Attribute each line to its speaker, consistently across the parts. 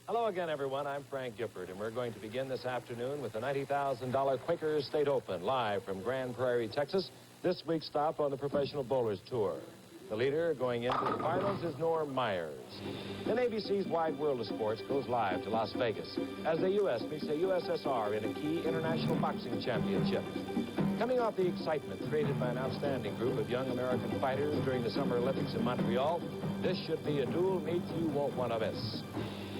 Speaker 1: Hello again, everyone. I'm Frank Gifford, and we're going to begin this afternoon with the $90,000 Quaker State Open, live from Grand Prairie, Texas. This week's stop on the Professional Bowlers Tour. The leader going into the finals is Norm Myers. Then ABC's Wide World of Sports goes live to Las Vegas as the U.S. meets the USSR in a key international boxing championship. Coming off the excitement created by an outstanding group of young American fighters during the Summer Olympics in Montreal, this should be a dual meet you won't want to miss.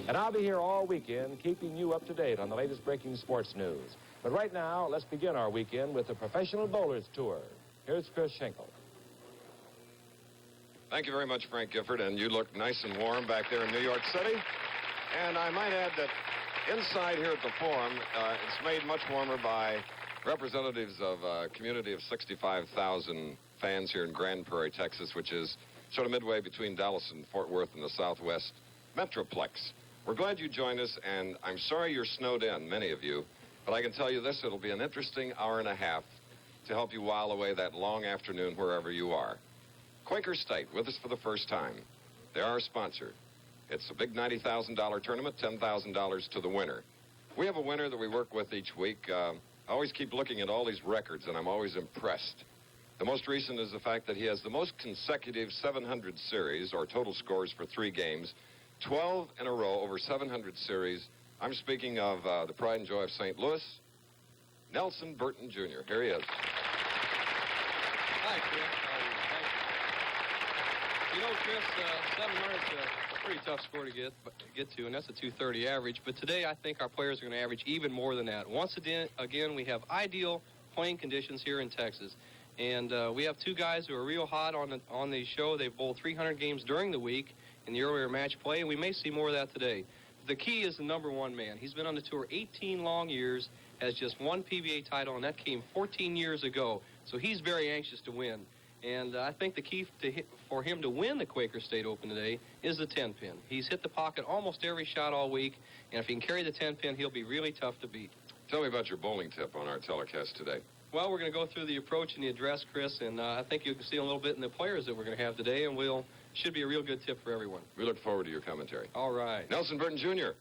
Speaker 1: And I'll be here all weekend, keeping you up to date on the latest breaking sports news. But right now, let's begin our weekend with the Professional Bowlers Tour. Here's Chris Schenkel.
Speaker 2: Thank you very much, Frank Gifford, and you look nice and warm back there in New York City. And I might add that inside here at the Forum, it's made much warmer by representatives of a community of 65,000 fans here in Grand Prairie, Texas, which is sort of midway between Dallas and Fort Worth in the Southwest Metroplex. We're glad you joined us, and I'm sorry you're snowed in, many of you, but I can tell you this, it'll be an interesting hour and a half to help you while away that long afternoon wherever you are. Quaker State with us for the first time. They're our sponsor. It's a big $90,000 tournament, $10,000 to the winner. We have a winner that we work with each week. I always keep looking at all these records, and I'm always impressed. The most recent is the fact that he has the most consecutive 700 series, or total scores for 3 games, 12 in a row over 700 series. I'm speaking of the pride and joy of St. Louis, Nelson Burton Jr. Here he is.
Speaker 3: Hi, Chris. You know, Chris, 700 is a pretty tough score to get to, and that's a 230 average. But today, I think our players are going to average even more than that. Once again, we have ideal playing conditions here in Texas. And we have 2 guys who are real hot on the show. They've bowled 300 games during the week in the earlier match play, and we may see more of that today. The key is the number 1 man. He's been on the tour 18 long years, has just 1 PBA title, and that came 14 years ago. So he's very anxious to win. And I think the key for him to win the Quaker State Open today is the 10-pin. He's hit the pocket almost every shot all week, and if he can carry the 10-pin, he'll be really tough to beat.
Speaker 2: Tell me about your bowling tip on our telecast today.
Speaker 3: Well, we're going to go through the approach and the address, Chris, and I think you can see a little bit in the players that we're going to have today, and should be a real good tip for everyone.
Speaker 2: We look forward to your commentary.
Speaker 3: All right.
Speaker 2: Nelson Burton Jr.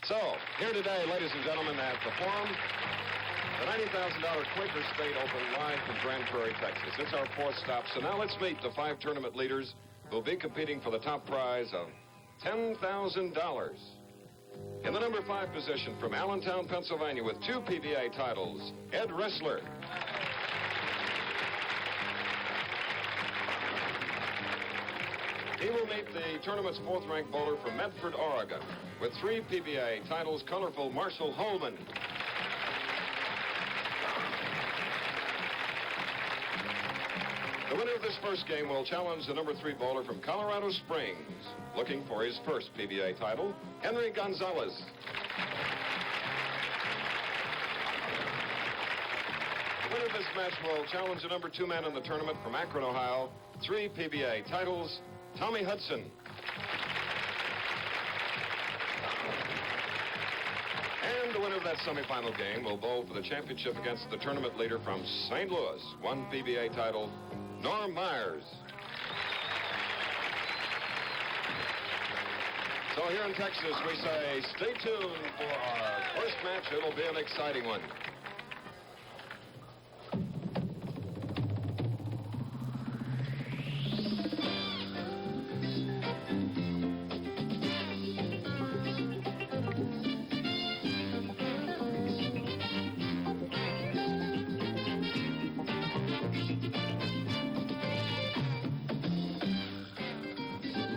Speaker 2: So, here today, ladies and gentlemen, at the Forum, the $90,000 Quaker State Open live from Grand Prairie, Texas. It's our 4th stop, so now let's meet the 5 tournament leaders who will be competing for the top prize of $10,000. In the number 5 position from Allentown, Pennsylvania, with 2 PBA titles, Ed Ressler. He will meet the tournament's 4th-ranked bowler from Medford, Oregon, with 3 PBA titles, colorful Marshall Holman. The winner of this first game will challenge the number 3 bowler from Colorado Springs, looking for his first PBA title, Henry Gonzalez. The winner of this match will challenge the number 2 man in the tournament from Akron, Ohio, 3 PBA titles, Tommy Hudson. And the winner of that semifinal game will bowl for the championship against the tournament leader from St. Louis, 1 PBA title, Norm Myers. So here in Texas, we say stay tuned for our first match. It'll be an exciting one.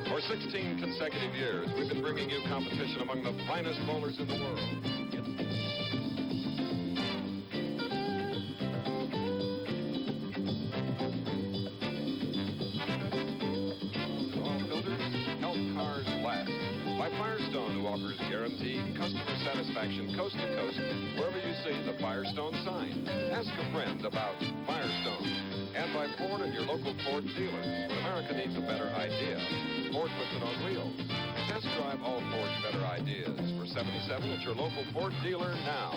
Speaker 2: For 16 consecutive years, we've been bringing you competition among the finest bowlers in the world. All filters, health cars last. By Firestone, who offers guaranteed customer satisfaction coast to coast wherever you see the Firestone sign. Ask a friend about Firestone. And by Ford and your local Ford dealers. When America needs a better idea, Ford puts it on wheels. Test drive all Ford's better ideas for 77 at your local Ford dealer now.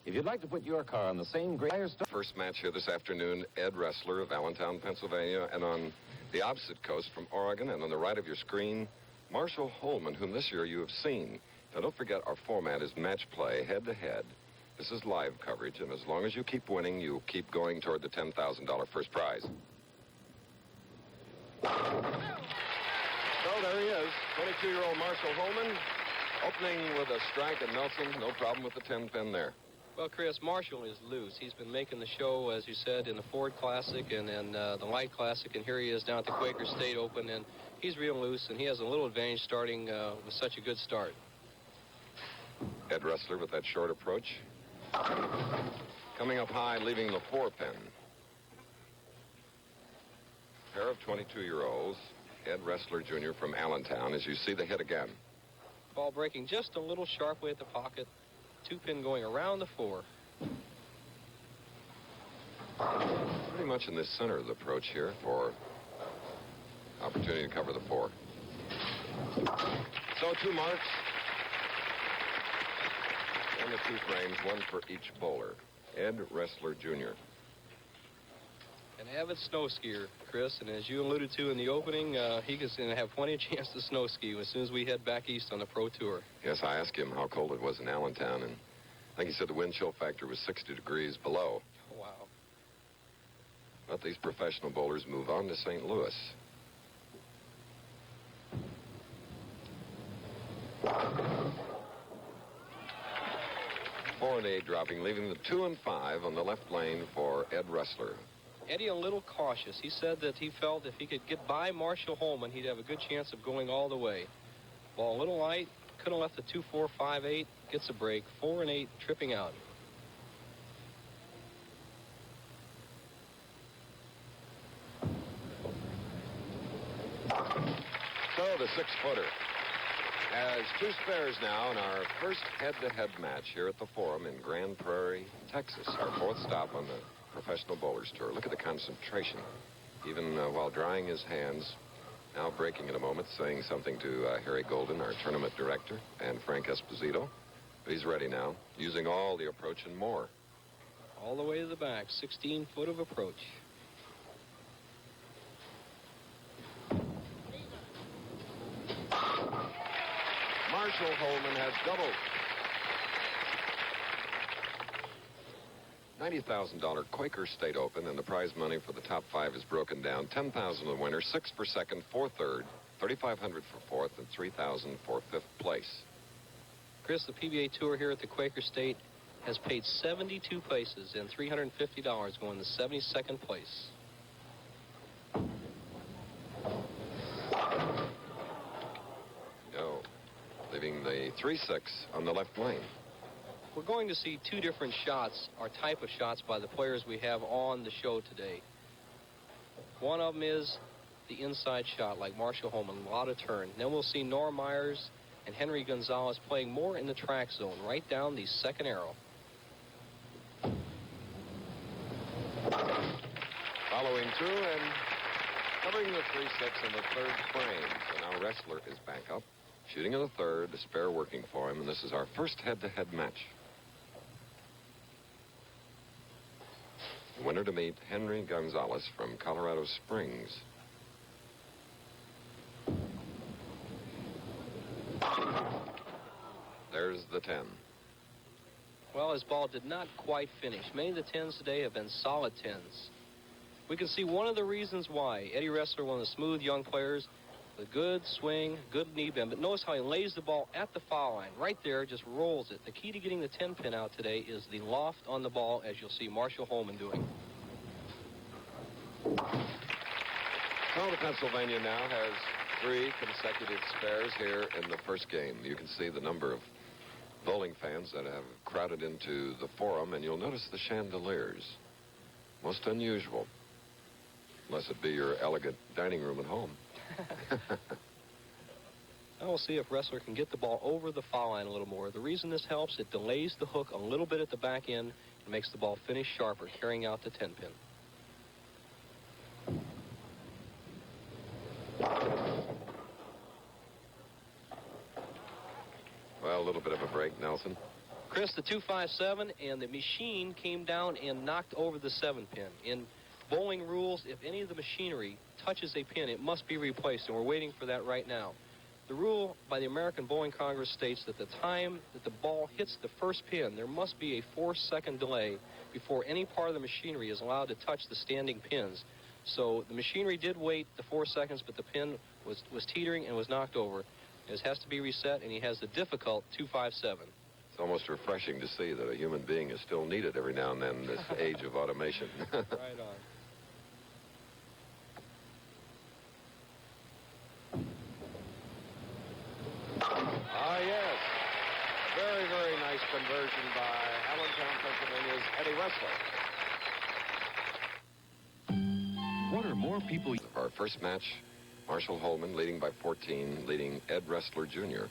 Speaker 1: If you'd like to put your car on the same great Firestone.
Speaker 2: First match here this afternoon, Ed Ressler of Allentown, Pennsylvania, and on the opposite coast from Oregon, and on the right of your screen, Marshall Holman, whom this year you have seen. Now, don't forget our format is match play, head-to-head. This is live coverage, and as long as you keep winning, you keep going toward the $10,000 first prize. So there he is, 22-year-old Marshall Holman, opening with a strike at Nelson. No problem with the 10-pin there.
Speaker 3: Well, Chris, Marshall is loose. He's been making the show, as you said, in the Ford Classic and in the Light Classic, and here he is down at the Quaker State Open, and he's real loose, and he has a little advantage starting with such a good start.
Speaker 2: Ed Ressler with that short approach. Coming up high, leaving the 4-pin. Pair of 22-year-olds, Ed Ressler Jr. from Allentown, as you see the hit again.
Speaker 3: Ball breaking just a little sharply at the pocket. 2-pin going around the 4.
Speaker 2: Pretty much in the center of the approach here for opportunity to cover the 4. So 2 marks. And the 2 frames, 1 for each bowler. Ed Ressler Jr.
Speaker 3: An avid snow skier, Chris, and as you alluded to in the opening, he's going to have plenty of chance to snow ski as soon as we head back east on the Pro Tour.
Speaker 2: Yes, I asked him how cold it was in Allentown, and I think he said the wind chill factor was 60 degrees below.
Speaker 3: Wow.
Speaker 2: But these professional bowlers move on to St. Louis. Four and 8 dropping, leaving the 2 and 5 on the left lane for Ed Ressler.
Speaker 3: Eddie a little cautious. He said that he felt if he could get by Marshall Holman, he'd have a good chance of going all the way. Ball a little light, could have left the 2-4, 5-8, gets a break, 4 and 8, tripping out.
Speaker 2: So the 6-footer has 2 spares now in our first head-to-head match here at the Forum in Grand Prairie, Texas, our 4th stop on the Professional Bowlers Tour. Look at the concentration. Even while drying his hands, now breaking in a moment, saying something to Harry Golden, our tournament director, and Frank Esposito. But he's ready now, using all the approach and more.
Speaker 3: All the way to the back, 16 foot of approach.
Speaker 2: Marshall Holman has doubled. $90,000 Quaker State Open, and the prize money for the top 5 is broken down. $10,000 the winner, 6 for second, 4 third, $3,500 for fourth, and $3,000 for 5th place.
Speaker 3: Chris, the PBA Tour here at the Quaker State has paid 72 places and $350 going to 72nd place.
Speaker 2: No, leaving the 3-6 on the left lane.
Speaker 3: We're going to see 2 different shots, or type of shots, by the players we have on the show today. One of them is the inside shot, like Marshall Holman, a lot of turn. Then we'll see Norm Myers and Henry Gonzalez playing more in the track zone, right down the second arrow.
Speaker 2: Following through and covering the 3-6 in the 3rd frame. So now Ressler is back up, shooting in the 3rd, a spare working for him, and this is our first head-to-head match. Winner to meet Henry Gonzalez from Colorado Springs. There's the 10.
Speaker 3: Well, his ball did not quite finish. Many of the 10s today have been solid 10s. We can see one of the reasons why. Eddie Ressler, one of the smooth young players, with a good swing, good knee bend, but notice how he lays the ball at the foul line. Right there, just rolls it. The key to getting the 10-pin out today is the loft on the ball, as you'll see Marshall Holman doing.
Speaker 2: Well, the Pennsylvania now has 3 consecutive spares here in the first game. You can see the number of bowling fans that have crowded into the Forum, and you'll notice the chandeliers. Most unusual, unless it be your elegant dining room at home.
Speaker 3: Now we'll see if Ressler can get the ball over the foul line a little more. The reason this helps, it delays the hook a little bit at the back end and makes the ball finish sharper, carrying out the 10-pin.
Speaker 2: Well, a little bit of a break, Nelson.
Speaker 3: Chris, the 257, and the machine came down and knocked over the 7-pin. In bowling rules, if any of the machinery touches a pin, it must be replaced, and we're waiting for that right now. The rule by the American Bowling Congress states that the time that the ball hits the first pin, there must be a 4-second delay before any part of the machinery is allowed to touch the standing pins. So the machinery did wait the 4 seconds, but the pin was teetering and was knocked over. It has to be reset, and he has the difficult 257.
Speaker 2: It's almost refreshing to see that a human being is still needed every now and then in this age of automation.
Speaker 3: Right on.
Speaker 2: Ah, yes. Very, very nice conversion by Allentown, Pennsylvania's Eddie Wrestler.
Speaker 4: What are more people...
Speaker 2: Our first match, Marshall Holman leading by 14, leading Ed Wrestler Jr.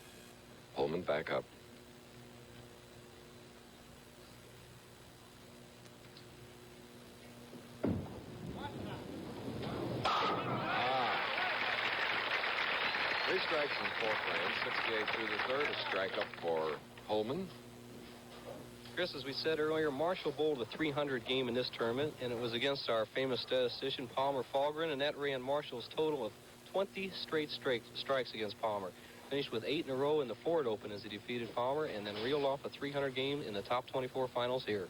Speaker 2: Holman back up. Three strikes in fourth round, 68 through the third. A strike up for Holman.
Speaker 3: Chris, as we said earlier, Marshall bowled a 300 game in this tournament, and it was against our famous statistician, Palmer Falgren, and that ran Marshall's total of 20 straight strikes against Palmer. Finished with 8 in a row in the Ford Open as he defeated Palmer, and then reeled off a 300 game in the top 24 finals here.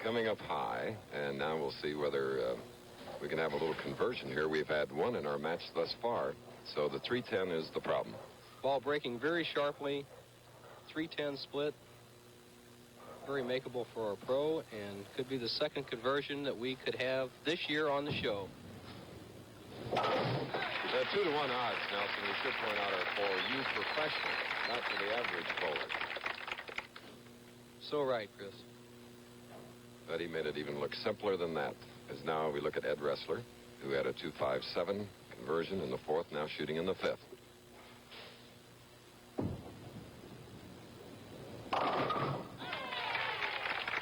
Speaker 2: Coming up high, and now we'll see whether we can have a little conversion here. We've had one in our match thus far, so the 310 is the problem.
Speaker 3: Ball breaking very sharply, 310 split. Very makeable for our pro, and could be the second conversion that we could have this year on the show.
Speaker 2: The 2-to-1 odds, Nelson, we should point out, are for you professionals, not for the average bowler.
Speaker 3: So right, Chris.
Speaker 2: But he made it even look simpler than that, as now we look at Ed Wrestler, who had a 2.57 conversion in the fourth, now shooting in the fifth.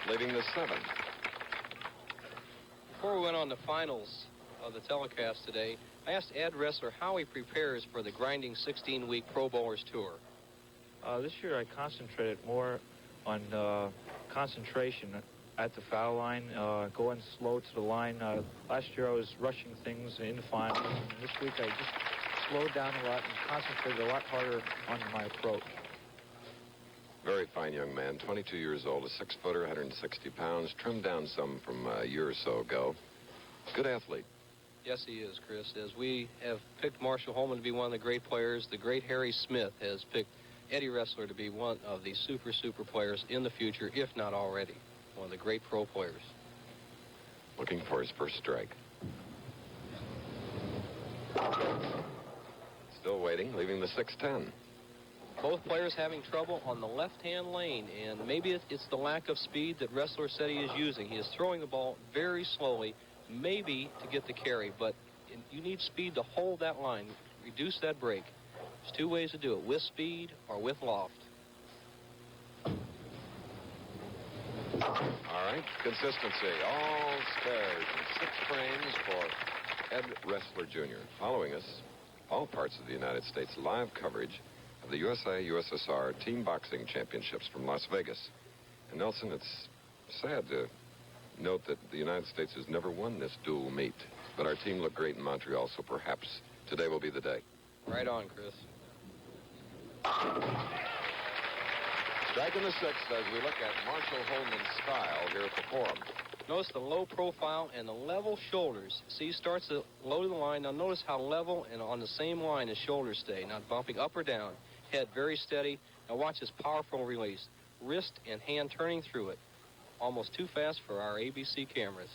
Speaker 2: Leading the seventh.
Speaker 3: Before we went on the finals of the telecast today, I asked Ed Wrestler how he prepares for the grinding 16-week Pro Bowlers Tour.
Speaker 5: This year I concentrated more on concentration at the foul line, going slow to the line. Last year I was rushing things in the finals, and this week I just slowed down a lot and concentrated a lot harder on my approach.
Speaker 2: Very fine young man, 22 years old, a 6-footer, 160 pounds, trimmed down some from a year or so ago. Good athlete.
Speaker 3: Yes, he is, Chris. As we have picked Marshall Holman to be one of the great players, the great Harry Smith has picked Eddie Wrestler to be one of the super players in the future, if not already. One of the great pro players.
Speaker 2: Looking for his first strike. Still waiting, leaving the 6-10.
Speaker 3: Both players having trouble on the left-hand lane, and maybe it's the lack of speed that Wrestler said he is using. He is throwing the ball very slowly, maybe to get the carry, but you need speed to hold that line, reduce that break. There's two ways to do it, with speed or with loft.
Speaker 2: All right, consistency, all spares, and 6 frames for Ed Wrestler Jr. Following us, all parts of the United States, live coverage of the USA-USSR Team Boxing Championships from Las Vegas. And Nelson, it's sad to note that the United States has never won this dual meet, but our team looked great in Montreal, so perhaps today will be the day.
Speaker 3: Right on, Chris.
Speaker 2: Strike in the sixth as we look at Marshall Holman's style here at the Forum.
Speaker 3: Notice the low profile and the level shoulders. See, he starts to low to the line. Now notice how level and on the same line his shoulders stay, not bumping up or down. Head very steady. Now watch his powerful release. Wrist and hand turning through it. Almost too fast for our ABC cameras.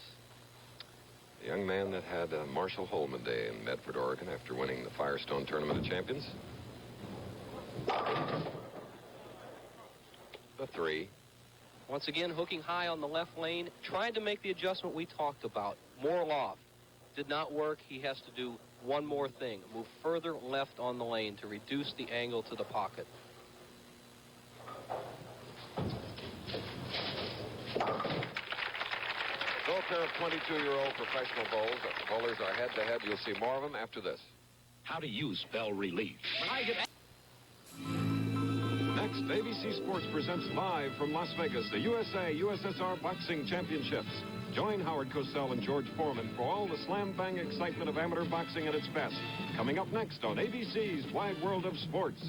Speaker 2: The young man that had a Marshall Holman Day in Medford, Oregon after winning the Firestone Tournament of Champions. The 3.
Speaker 3: Once again, hooking high on the left lane. Tried to make the adjustment we talked about. More loft. Did not work. He has to do one more thing. Move further left on the lane to reduce the angle to the pocket.
Speaker 2: So a pair of 22-year-old professional bowlers are head-to-head. You'll see more of them after this.
Speaker 4: How do you spell relief?
Speaker 2: Next next, ABC Sports presents live from Las Vegas the USA-USSR Boxing Championships. Join Howard Cosell and George Foreman for all the slam-bang excitement of amateur boxing at its best. Coming up next on ABC's Wide World of Sports.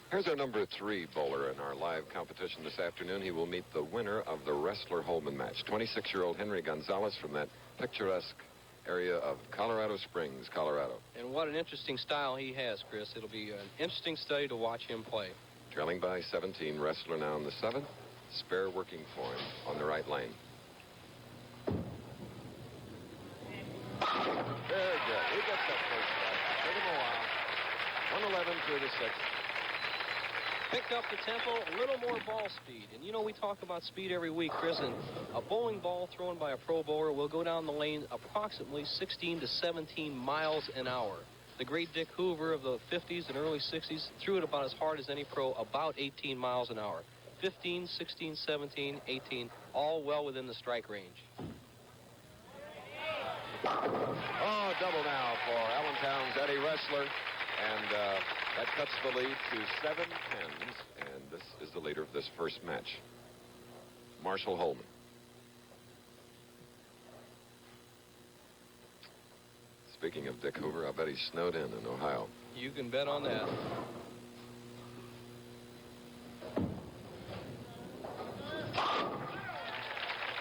Speaker 2: Here's our number 3 bowler in our live competition this afternoon. He will meet the winner of the Wrestler-Holman match, 26-year-old Henry Gonzalez from that picturesque area of Colorado Springs, Colorado.
Speaker 3: And what an interesting style he has, Chris. It'll be an interesting study to watch him play.
Speaker 2: Trailing by 17, Wrestler now in the 7th. Spare working for him on the right lane. Very good. He gets that first strike. Took him a while. 111 through the 6th.
Speaker 3: Picked up the tempo, a little more ball speed. And you know, we talk about speed every week, Chris, and a bowling ball thrown by a pro bowler will go down the lane approximately 16 to 17 miles an hour. The great Dick Hoover of the 50s and early 60s threw it about as hard as any pro, about 18 miles an hour. 15, 16, 17, 18, all well within the strike range.
Speaker 2: Oh, double now for Allentown's Eddie Wrestler. And that cuts the lead to 7 pens. And this is the leader of this first match, Marshall Holman. Speaking of Dick Hoover, I bet he snowed in Ohio.
Speaker 3: You can bet on that.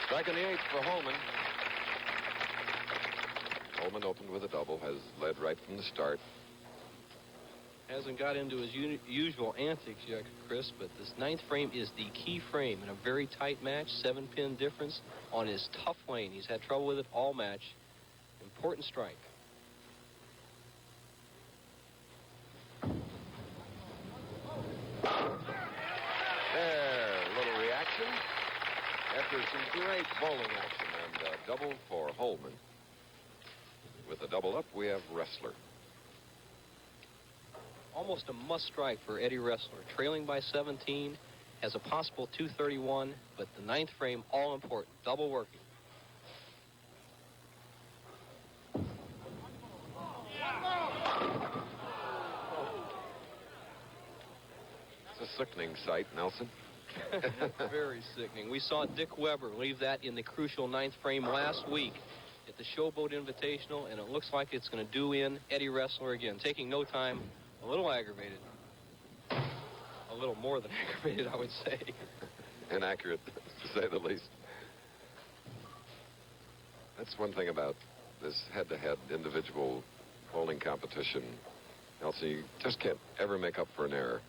Speaker 2: Striking the 8th for Holman. Holman opened with a double, has led right from the start.
Speaker 3: Hasn't got into his usual antics yet, Chris, but this 9th frame is the key frame in a very tight match. 7-pin difference on his tough lane. He's had trouble with it all match. Important strike.
Speaker 2: There, a little reaction after some great bowling action, and double for Holman. With a double up, we have Wrestler.
Speaker 3: Almost a must strike for Eddie Wrestler. Trailing by 17, has a possible 231, but the 9th frame, all important. Double working.
Speaker 2: It's a sickening sight, Nelson.
Speaker 3: Very sickening. We saw Dick Weber leave that in the crucial 9th frame last week at the Showboat Invitational, and it looks like it's going to do in Eddie Wrestler again. Taking no time. A little aggravated. A little more than aggravated, I would say.
Speaker 2: Inaccurate, to say the least. That's one thing about this head-to-head individual bowling competition. Nelson, you just can't ever make up for an error.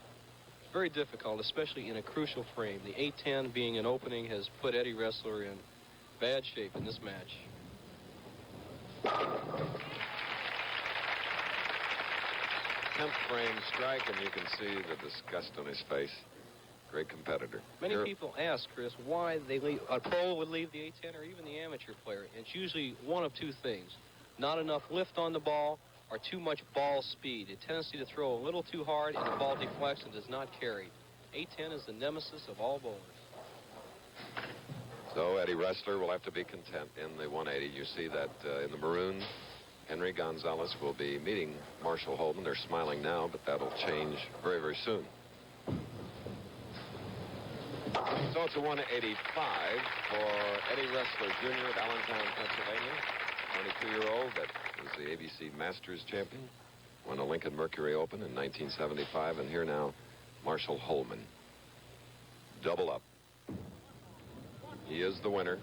Speaker 3: It's very difficult, especially in a crucial frame. The 8-10 being an opening has put Eddie Wrestler in bad shape in this match.
Speaker 2: 10th frame strike, and you can see the disgust on his face. Great competitor.
Speaker 3: Many people ask, Chris, why a pro would leave the 8-10 or even the amateur player. It's usually one of two things. Not enough lift on the ball or too much ball speed. A tendency to throw a little too hard and the ball deflects and does not carry. 8-10 is the nemesis of all bowlers.
Speaker 2: So Eddie Wrestler will have to be content in the 180. You see that in the maroon. Henry Gonzalez will be meeting Marshall Holman. They're smiling now, but that'll change very, very soon. So it's a 185 for Eddie Wrestler Jr. of Allentown, Pennsylvania. 22-year-old that was the ABC Masters champion. Won a Lincoln Mercury Open in 1975. And here now, Marshall Holman. Double up. He is the winner.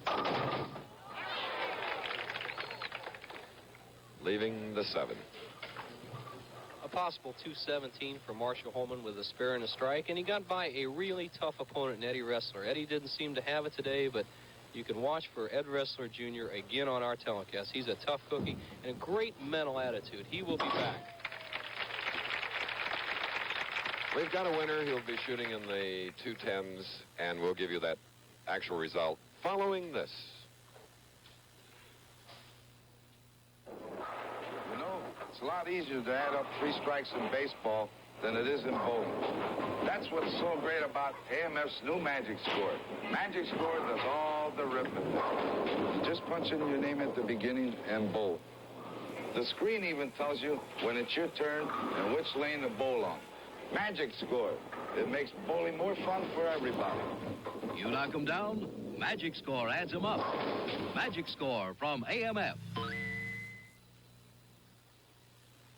Speaker 2: Leaving the 7.
Speaker 3: A possible 217 for Marshall Holman with a spare and a strike, and he got by a really tough opponent in Eddie Wrestler. Eddie didn't seem to have it today, but you can watch for Ed Wrestler Jr. again on our telecast. He's a tough cookie and a great mental attitude. He will be back.
Speaker 2: We've got a winner. He'll be shooting in the 210s, and we'll give you that actual result following this.
Speaker 4: You know, it's a lot easier to add up 3 strikes in baseball than it is in bowling. That's what's so great about AMF's new Magic Score. Magic Score does all the ripping. You just punch in your name at the beginning and bowl. The screen even tells you when it's your turn and which lane to bowl on. Magic Score. It makes bowling more fun for everybody.
Speaker 6: You knock 'em down, Magic Score adds 'em up. Magic Score from AMF.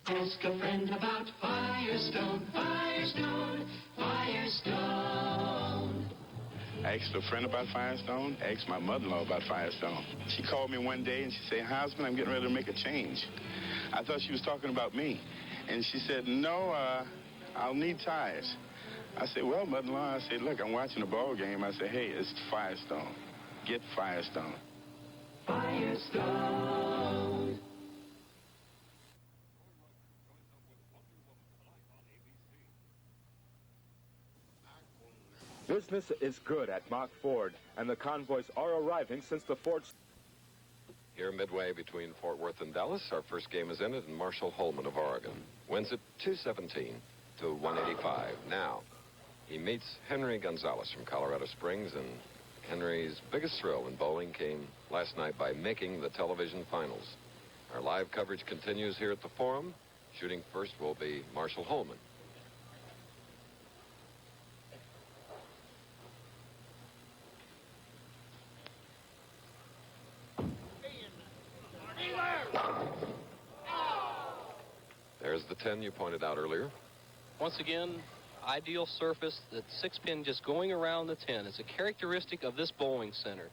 Speaker 7: Ask a friend about Firestone, Firestone, Firestone.
Speaker 8: I asked a friend about Firestone. I asked my mother-in-law about Firestone. She called me one day and she said, "Husband, I'm getting ready to make a change." I thought she was talking about me. And she said, "No, I'll need tires." I said, "Well, mother-in-law," I said, "look, I'm watching a ball game." I said, "Hey, it's Firestone. Get Firestone."
Speaker 7: Firestone.
Speaker 9: Business is good at Mock Ford, and the convoys are arriving since the Ford...
Speaker 2: Here midway between Fort Worth and Dallas, our first game is ended, and Marshall Holman of Oregon wins it 217 to 185. Now, he meets Henry Gonzalez from Colorado Springs, and Henry's biggest thrill in bowling came last night by making the television finals. Our live coverage continues here at the Forum. Shooting first will be Marshall Holman. There's the 10 you pointed out earlier.
Speaker 3: Once again, ideal surface, the 6-pin just going around the 10. It's a characteristic of this bowling center.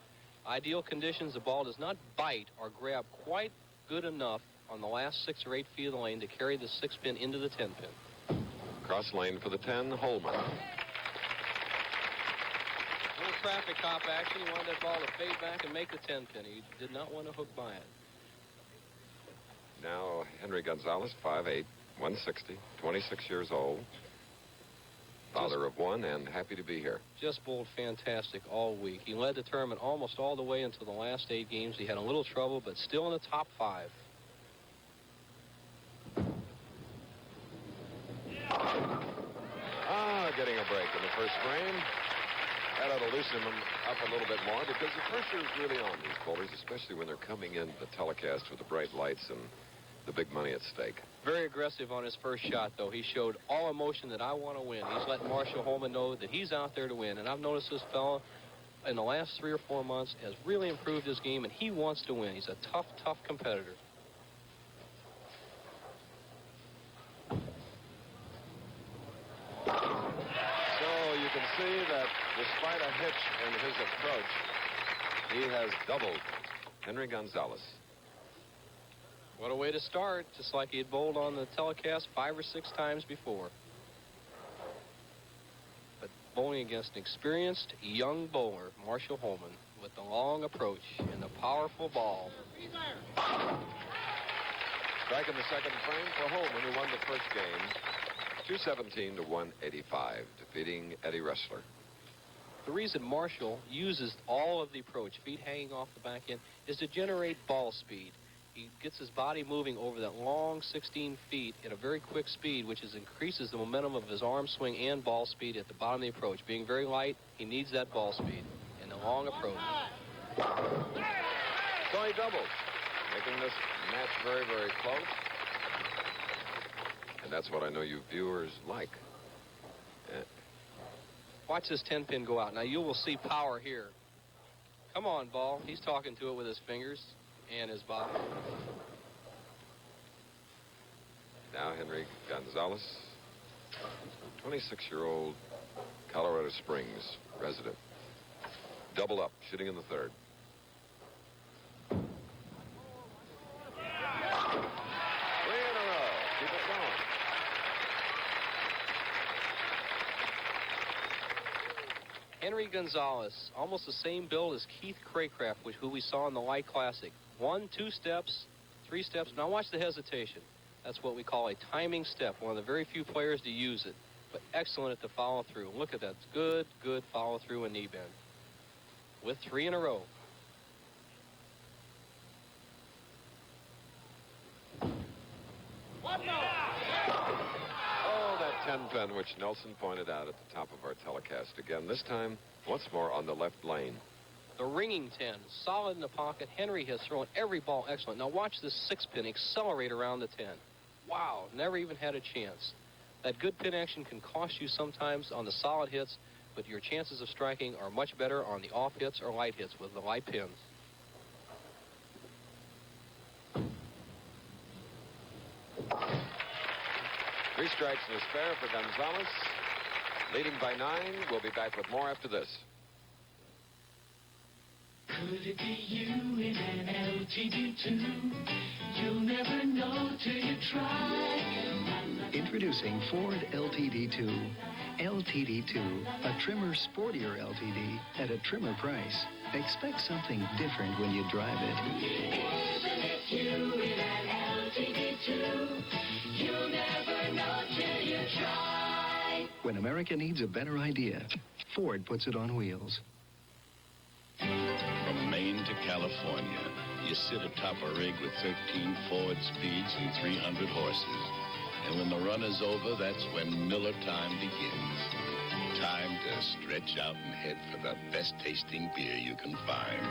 Speaker 3: Ideal conditions, the ball does not bite or grab quite good enough on the last 6 or 8 feet of the lane to carry the 6-pin into the 10-pin.
Speaker 2: Cross lane for the 10, Holman.
Speaker 3: Little traffic cop action. He wanted that ball to fade back and make the 10-pin. He did not want to hook by it.
Speaker 2: Now, Henry Gonzalez, 5'8", 160, 26 years old. Father of one and happy to be here.
Speaker 3: Just bowled fantastic all week. He led the tournament almost all the way until the last 8 games. He had a little trouble, but still in the top 5.
Speaker 2: Getting a break in the first frame. That ought to loosen them up a little bit more because the pressure is really on these bowlers, especially when they're coming in the telecast with the bright lights and the big money at stake.
Speaker 3: Very aggressive on his first shot, though. He showed all emotion that I want to win. He's letting Marshall Holman know that he's out there to win. And I've noticed this fella in the last 3 or 4 months has really improved his game, and he wants to win. He's a tough, tough competitor.
Speaker 2: So you can see that despite a hitch in his approach, he has doubled Henry Gonzalez.
Speaker 3: What a way to start, just like he had bowled on the telecast 5 or 6 times before. But bowling against an experienced young bowler, Marshall Holman, with the long approach and the powerful ball.
Speaker 2: Strike in the second frame for Holman, who won the first game, 217 to 185, defeating Eddie Ressler.
Speaker 3: The reason Marshall uses all of the approach, feet hanging off the back end, is to generate ball speed. He gets his body moving over that long 16 feet at a very quick speed, which increases the momentum of his arm swing and ball speed at the bottom of the approach. Being very light, he needs that ball speed and the long approach.
Speaker 2: So he doubles, making this match very, very close. And that's what I know you viewers like.
Speaker 3: Watch this 10-pin go out. Now you will see power here. Come on, ball. He's talking to it with his fingers and his body.
Speaker 2: Now Henry Gonzalez, 26-year-old Colorado Springs resident. Double up, shooting in the third. Three in a row. Keep it going.
Speaker 3: Henry Gonzalez, almost the same build as Keith Craycraft, who we saw in the Light Classic. 1, 2 steps, 3 steps. Now watch the hesitation. That's what we call a timing step. One of the very few players to use it, but excellent at the follow through. Look at that. Good, good follow through and knee bend. With 3 in a row.
Speaker 2: Oh, that 10-pin, which Nelson pointed out at the top of our telecast again. This time, once more on the left lane.
Speaker 3: The ringing 10, solid in the pocket. Henry has thrown every ball excellent. Now watch this 6-pin accelerate around the 10. Wow, never even had a chance. That good pin action can cost you sometimes on the solid hits, but your chances of striking are much better on the off hits or light hits with the light pins.
Speaker 2: Three strikes and a spare for Gonzalez. Leading by 9. We'll be back with more after this.
Speaker 7: Could it be you in an LTD2? You'll never know till you try.
Speaker 10: Introducing Ford LTD2. LTD2, a trimmer, sportier LTD at a trimmer price. Expect something different when you drive it.
Speaker 7: Isn't it you in an LTD2? You'll never know till you try.
Speaker 10: When America needs a better idea, Ford puts it on wheels.
Speaker 11: From Maine to California, you sit atop a rig with 13 Ford speeds and 300 horses. And when the run is over, that's when Miller time begins. Time to stretch out and head for the best tasting beer you can find.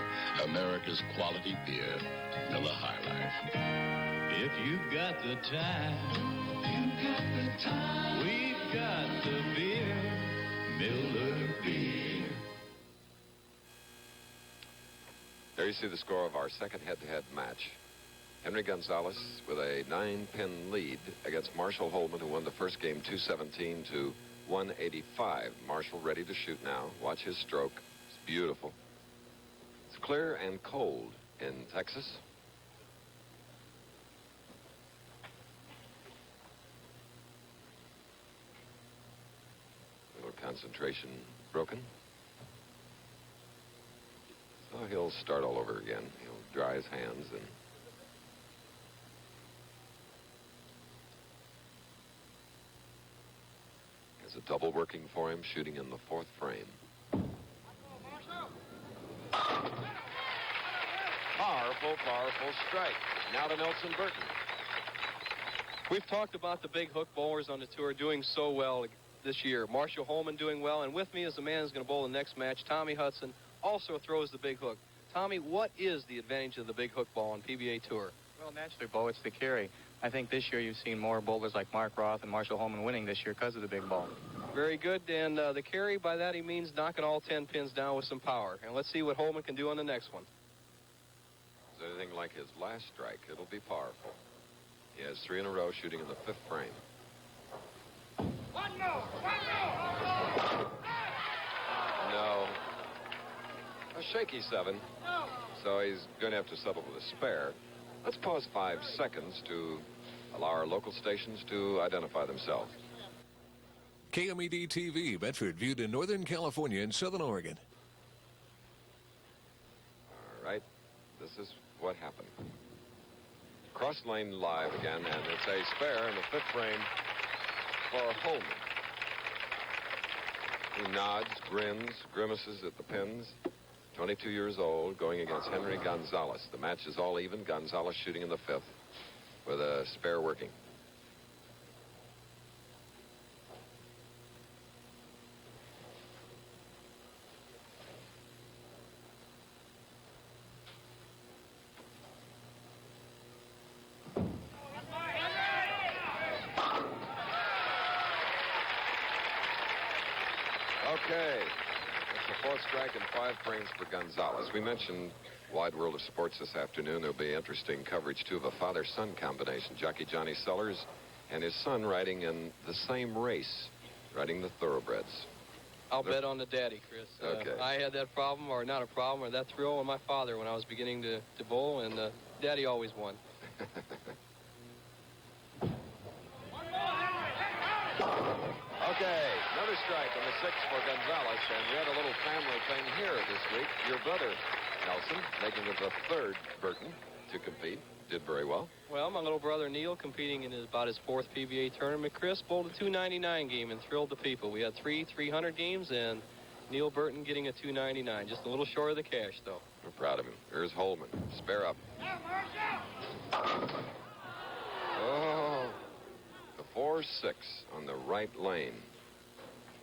Speaker 11: America's quality beer, Miller High Life.
Speaker 12: If you've got the time, we've got the beer, Miller Beer.
Speaker 2: There you see the score of our second head-to-head match. Henry Gonzalez with a 9-pin lead against Marshall Holman, who won the first game 217 to 185. Marshall ready to shoot now. Watch his stroke. It's beautiful. It's clear and cold in Texas. A little concentration broken. So he'll start all over again. He'll dry his hands and has a double working for him, shooting in the 4th frame. Powerful strike. Now to Nelson Burton.
Speaker 3: We've talked about the big hook bowlers on the tour doing so well this year. Marshall Holman doing well, and with me is the man who's going to bowl the next match. Tommy Hudson also throws the big hook. Tommy, what is the advantage of the big hook ball on PBA Tour?
Speaker 13: Well, naturally, Bo, it's the carry. I think this year you've seen more bowlers like Mark Roth and Marshall Holman winning this year because of the big ball.
Speaker 3: Very good, and the carry, by that he means knocking all 10 pins down with some power. And let's see what Holman can do on the next one.
Speaker 2: Is anything like his last strike, it'll be powerful. He has 3 in a row shooting in the 5th frame. No. A shaky 7. So he's going to have to settle with a spare. Let's pause 5 seconds to allow our local stations to identify themselves.
Speaker 14: KMED TV, Bedford, viewed in Northern California and Southern Oregon.
Speaker 2: All right. This is what happened. Cross lane live again, and it's a spare in the 5th frame for Holman. He nods, grins, grimaces at the pins. 22 years old, going against Henry Gonzalez. The match is all even. Gonzalez shooting in the 5th with a spare working. Okay. That's the 4th strike and 5 frames for Gonzalez. We mentioned Wide World of Sports this afternoon. There'll be interesting coverage, too, of a father-son combination. Jockey Johnny Sellers and his son riding in the same race, riding the thoroughbreds.
Speaker 3: I'll bet on the daddy, Chris.
Speaker 2: Okay.
Speaker 3: I had that problem, or not a problem, or that thrill with my father when I was beginning to bowl, and daddy always won.
Speaker 2: Okay, another strike on the 6th for Gonzalez, and we had a little family thing here this week. Your brother, Nelson, making it the 3rd Burton to compete, did very well.
Speaker 3: Well, my little brother Neil competing in about his 4th PBA tournament. Chris bowled a 299 game and thrilled the people. We had 300 games, and Neil Burton getting a 299. Just a little short of the cash, though.
Speaker 2: We're proud of him. Here's Holman. Spare up. Oh, the 4-6 on the right lane.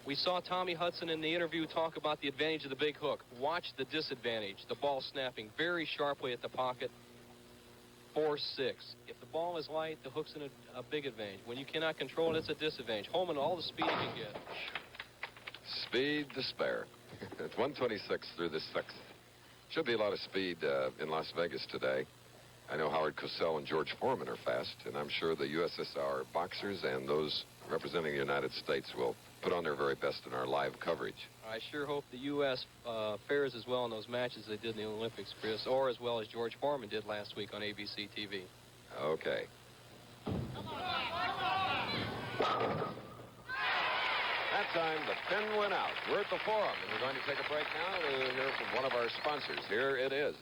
Speaker 3: We saw Tommy Hudson in the interview talk about the advantage of the big hook. Watch the disadvantage. The ball snapping very sharply at the pocket. 4-6. If the ball is light, the hook's in a big advantage. When you cannot control it, it's a disadvantage. Holman, all the speed he can get.
Speaker 2: Speed to spare. It's 126 through the sixth. Should be a lot of speed in Las Vegas today. I know Howard Cosell and George Foreman are fast, and I'm sure the USSR boxers and those representing the United States will put on their very best in our live coverage.
Speaker 3: I sure hope the U.S. fares as well in those matches they did in the Olympics, Chris, or as well as George Foreman did last week on ABC TV.
Speaker 2: Okay. That time, the pin went out. We're at the Forum, and we're going to take a break now to hear from one of our sponsors. Here it is.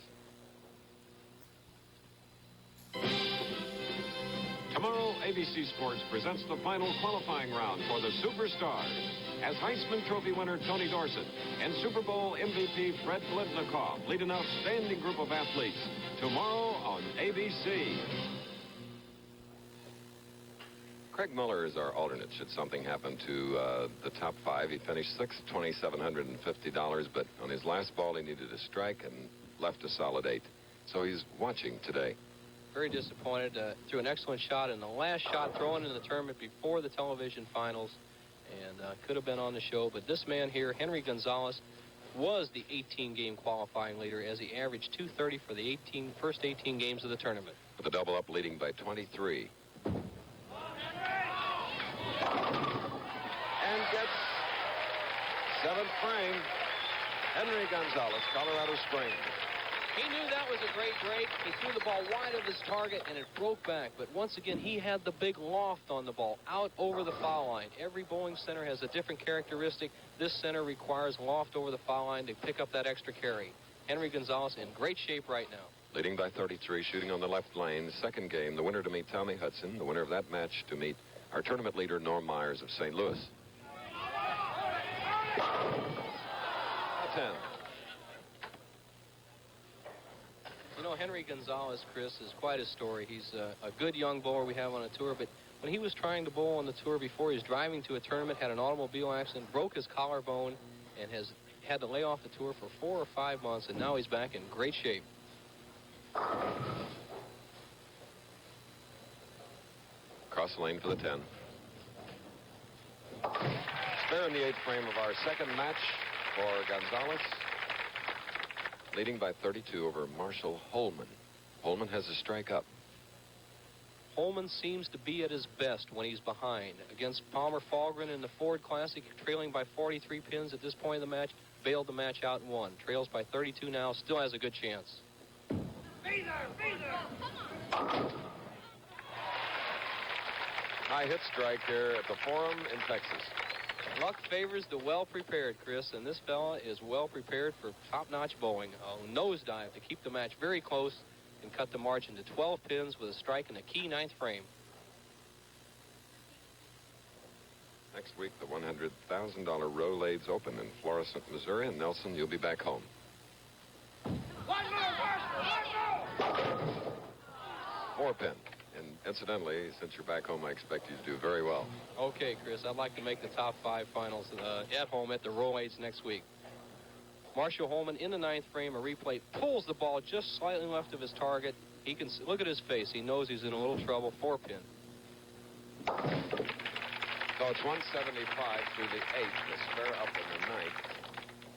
Speaker 2: Tomorrow, ABC Sports presents the final qualifying round for the Superstars as Heisman Trophy winner Tony Dorsett and Super Bowl MVP Fred Blitnikoff lead an outstanding group of athletes tomorrow on ABC. Craig Muller is our alternate should something happen to the top five. He finished sixth, $2,750, but on his last ball he needed a strike and left a solid 8. So he's watching today.
Speaker 3: Very disappointed. Threw an excellent shot in the last shot thrown in the tournament before the television finals, and could have been on the show. But this man here, Henry Gonzalez, was the 18-game qualifying leader as he averaged .230 for the first 18 games of the tournament.
Speaker 2: With a double up leading by 23. And gets 7th frame. Henry Gonzalez, Colorado Springs.
Speaker 3: He knew that was a great break. He threw the ball wide of his target, and it broke back. But once again, he had the big loft on the ball, out over the foul line. Every bowling center has a different characteristic. This center requires loft over the foul line to pick up that extra carry. Henry Gonzalez in great shape right now.
Speaker 2: Leading by 33, shooting on the left lane. Second game, the winner to meet Tommy Hudson. The winner of that match to meet our tournament leader, Norm Myers of St. Louis. 10.
Speaker 3: You know, Henry Gonzalez, Chris, is quite a story. He's a good young bowler we have on a tour, but when he was trying to bowl on the tour before, he was driving to a tournament, had an automobile accident, broke his collarbone, and has had to lay off the tour for 4 or 5 months, and now he's back in great shape.
Speaker 2: Cross lane for the 10. Spare in the 8th frame of our second match for Gonzalez. Leading by 32 over Marshall Holman. Holman has a strike up.
Speaker 3: Holman seems to be at his best when he's behind. Against Palmer Fahlgren in the Ford Classic, trailing by 43 pins at this point in the match, bailed the match out and won. Trails by 32 now, still has a good chance.
Speaker 2: High hit strike here at the Forum in Texas.
Speaker 3: Luck favors the well-prepared, Chris, and this fella is well-prepared for top-notch bowling. A nosedive to keep the match very close and cut the margin to 12 pins with a strike in the key 9th frame.
Speaker 2: Next week, the $100,000 Rolaids Open in Florissant, Missouri. And Nelson, you'll be back home. 4-pin. And incidentally, since you're back home, I expect you to do very well.
Speaker 3: Okay, Chris, I'd like to make the top 5 finals at home at the Rolaids next week. Marshall Holman in the 9th frame, a replay, pulls the ball just slightly left of his target. He can look at his face. He knows he's in a little trouble. 4-pin.
Speaker 2: So it's 175 through the 8th, the spare up in the 9th.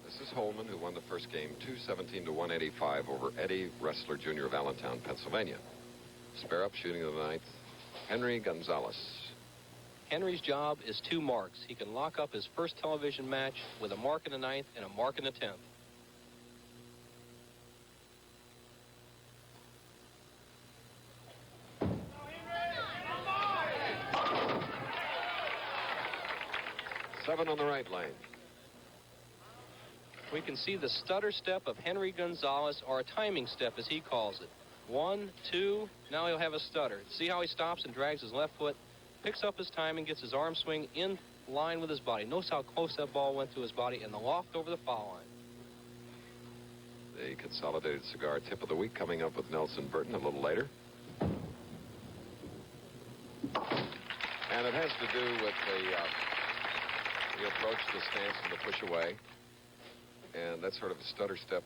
Speaker 2: This is Holman, who won the first game 217 to 185 over Eddie Ressler Jr. of Allentown, Pennsylvania. Spare up shooting in the 9th, Henry Gonzalez.
Speaker 3: Henry's job is 2 marks. He can lock up his first television match with a mark in the 9th and a mark in the 10th.
Speaker 2: Seven on the right lane.
Speaker 3: We can see the stutter step of Henry Gonzalez, or a timing step as he calls it. 1, 2, now he'll have a stutter. See how he stops and drags his left foot, picks up his timing, gets his arm swing in line with his body. Notice how close that ball went to his body and the loft over the foul line.
Speaker 2: The Consolidated Cigar Tip of the Week coming up with Nelson Burton a little later. And it has to do with the he approached the stance and the push away. And that sort of a stutter step,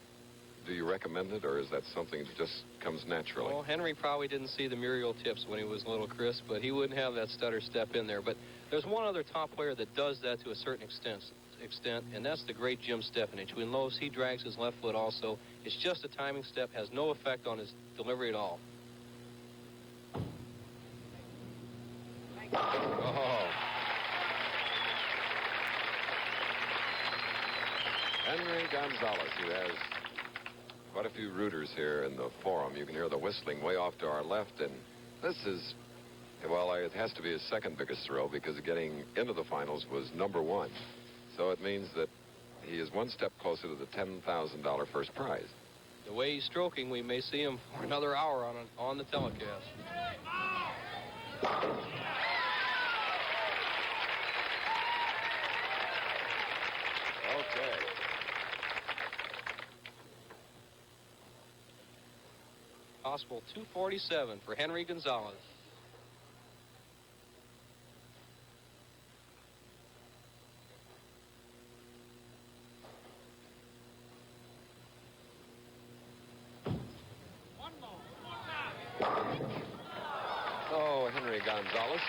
Speaker 2: do you recommend it, or is that something that just comes naturally?
Speaker 3: Well, Henry probably didn't see the Muriel tips when he was little, Chris, but he wouldn't have that stutter step in there. But there's one other top player that does that to a certain extent, and that's the great Jim Stepanich. When lows, he drags his left foot also. It's just a timing step, has no effect on his delivery at all.
Speaker 2: Oh. Henry Gonzalez, who has quite a few rooters here in the forum. You can hear the whistling way off to our left, and this is, well, it has to be his second biggest thrill because getting into the finals was #1. So it means that he is one step closer to the $10,000 first prize.
Speaker 3: The way he's stroking, we may see him for another hour on the telecast.
Speaker 2: Okay.
Speaker 3: Possible 247 for Henry Gonzalez.
Speaker 2: Oh, Henry Gonzalez,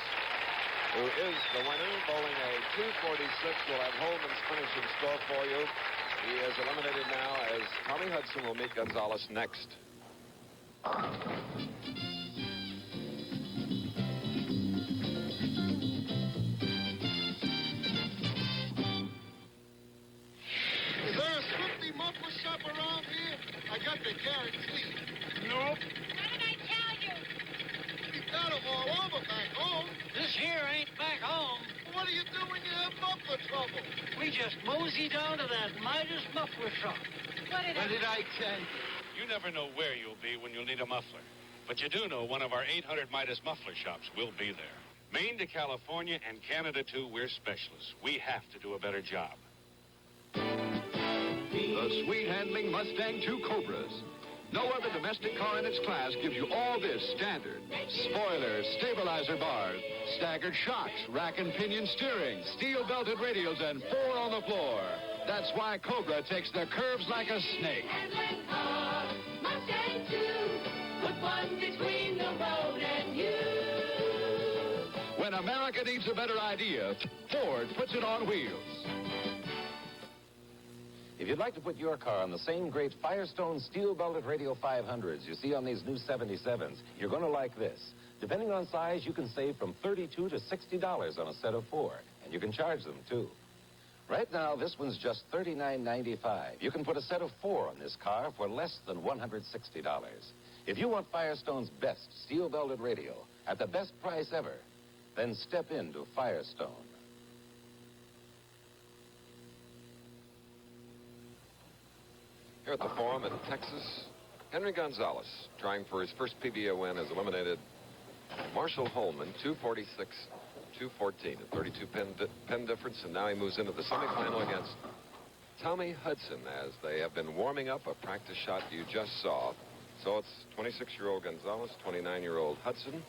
Speaker 2: who is the winner, bowling a 246, will have Holman's finishing score for you. He is eliminated now as Tommy Hudson will meet Gonzalez next.
Speaker 15: Is there a Swifty muffler shop around here? I got the guarantee. Nope.
Speaker 7: What did I tell you?
Speaker 15: You got them all over back home.
Speaker 16: This here ain't back home.
Speaker 15: What do you do when you have muffler trouble?
Speaker 16: We just mosey down to that Midas muffler shop.
Speaker 7: What did
Speaker 15: I tell you?
Speaker 17: You never know where you'll be when you'll need a muffler. But you do know one of our 800 Midas muffler shops will be there. Maine to California and Canada too, we're specialists. We have to do a better job.
Speaker 18: The sweet-handling Mustang 2 Cobras. No other domestic car in its class gives you all this standard. Spoilers, stabilizer bars, staggered shocks, rack and pinion steering, steel-belted radials, and 4 on the floor. That's why Cobra takes the curves like a snake.
Speaker 7: Handling car, Mustang 2, put one between the road and you.
Speaker 18: When America needs a better idea, Ford puts it on wheels.
Speaker 19: If you'd like to put your car on the same great Firestone steel-belted radio 500s you see on these new 77s, you're going to like this. Depending on size, you can save from $32 to $60 on a set of 4, and you can charge them, too. Right now, this one's just $39.95. You can put a set of 4 on this car for less than $160. If you want Firestone's best steel-belted radio at the best price ever, then step into Firestone.
Speaker 2: Here at the Forum in Texas, Henry Gonzalez, trying for his first PBA win, has eliminated Marshall Holman, 246, 214, a 32 pen difference, and now he moves into the semifinal against Tommy Hudson as they have been warming up a practice shot you just saw. So it's 26-year-old Gonzalez, 29-year-old Hudson,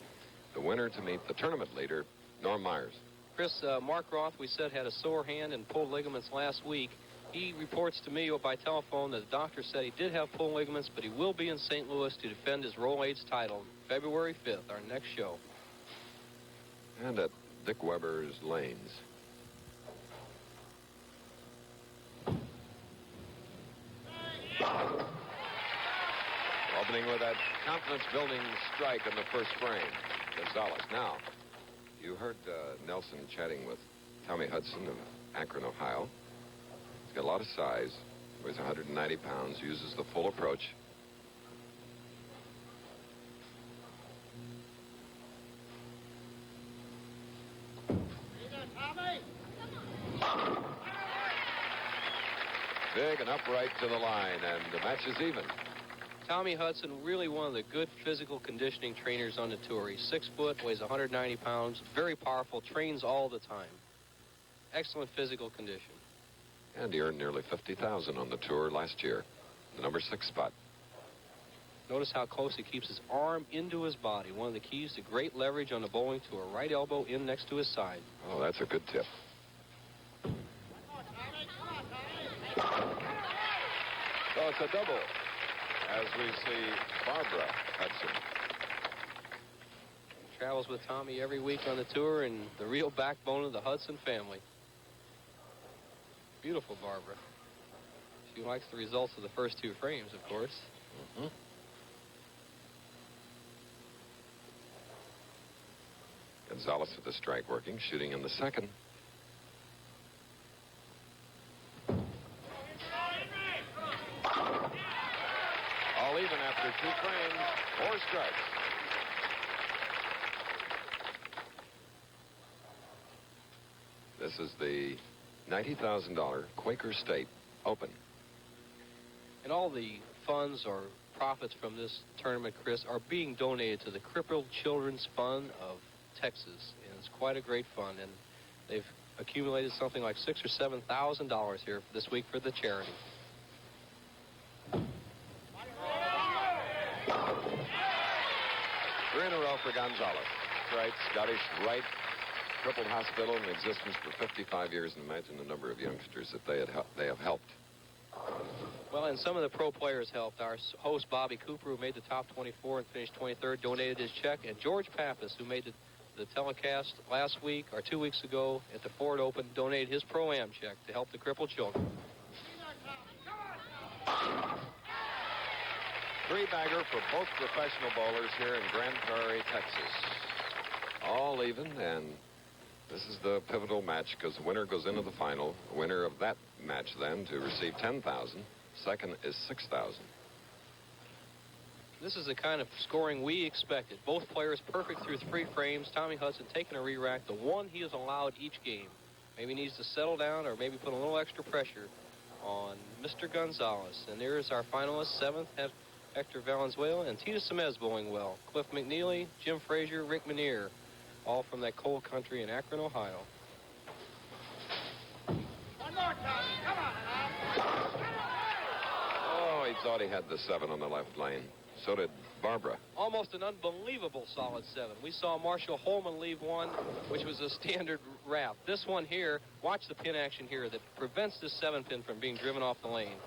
Speaker 2: the winner to meet the tournament leader, Norm Myers.
Speaker 3: Chris, Mark Roth, we said, had a sore hand and pulled ligaments last week. He reports to me by telephone that the doctor said he did have pulled ligaments, but he will be in St. Louis to defend his Roll 8's title February 5th, our next show.
Speaker 2: And at Dick Weber's Lanes. Opening with that confidence-building strike in the first frame. Gonzalez. Now, you heard Nelson chatting with Tommy Hudson of Akron, Ohio. He's got a lot of size, weighs 190 pounds, uses the full approach. Big and upright to the line, and the match is even.
Speaker 3: Tommy Hudson, really one of the good physical conditioning trainers on the tour. He's 6 foot, weighs 190 pounds, very powerful, trains all the time. Excellent physical condition.
Speaker 2: And he earned nearly $50,000 on the tour last year, the number 6 spot.
Speaker 3: Notice how close he keeps his arm into his body. One of the keys to great leverage on the bowling tour. Right elbow in next to his side.
Speaker 2: Oh, that's a good tip. it's a double as we see Barbara Hudson.
Speaker 3: Travels with Tommy every week on the tour and the real backbone of the Hudson family. Beautiful Barbara. She likes the results of the first two frames, of course.
Speaker 2: Mm-hmm. Gonzalez with the strike working, shooting in the second. All even after 2 frames, 4 strikes. This is the $90,000 Quaker State Open.
Speaker 3: And all the funds or profits from this tournament, Chris, are being donated to the Crippled Children's Fund of Texas. And it's quite a great fund. And they've accumulated something like $6,000 or $7,000 here this week for the charity.
Speaker 2: 3 in a row for Gonzalez. Right, Scottish Rite Crippled Hospital in existence for 55 years, and imagine the number of youngsters that they have helped.
Speaker 3: Well, and some of the pro players helped. Our host, Bobby Cooper, who made the top 24 and finished 23rd, donated his check. And George Pappas, who made the telecast last week or 2 weeks ago at the Ford Open, donated his Pro-Am check to help the crippled children.
Speaker 2: 3-bagger for both professional bowlers here in Grand Prairie, Texas. All even, and this is the pivotal match because the winner goes into the final. The winner of that match then to receive $10,000. Second is $6,000.
Speaker 3: This is the kind of scoring we expected. Both players perfect through 3 frames. Tommy Hudson taking a re-rack, the one he has allowed each game. Maybe needs to settle down or maybe put a little extra pressure on Mr. Gonzalez. And there's our finalists, 7th, Hector Valenzuela and Tita Semez bowling well. Cliff McNeely, Jim Frazier, Rick Minier, all from that cold country in Akron, Ohio.
Speaker 15: One more time. Come on.
Speaker 2: Oh, he thought he had the 7 on the left lane. So did Barbara.
Speaker 3: Almost an unbelievable solid 7. We saw Marshall Holman leave one, which was a standard wrap. This one here, watch the pin action here that prevents this 7-pin from being driven off the lane.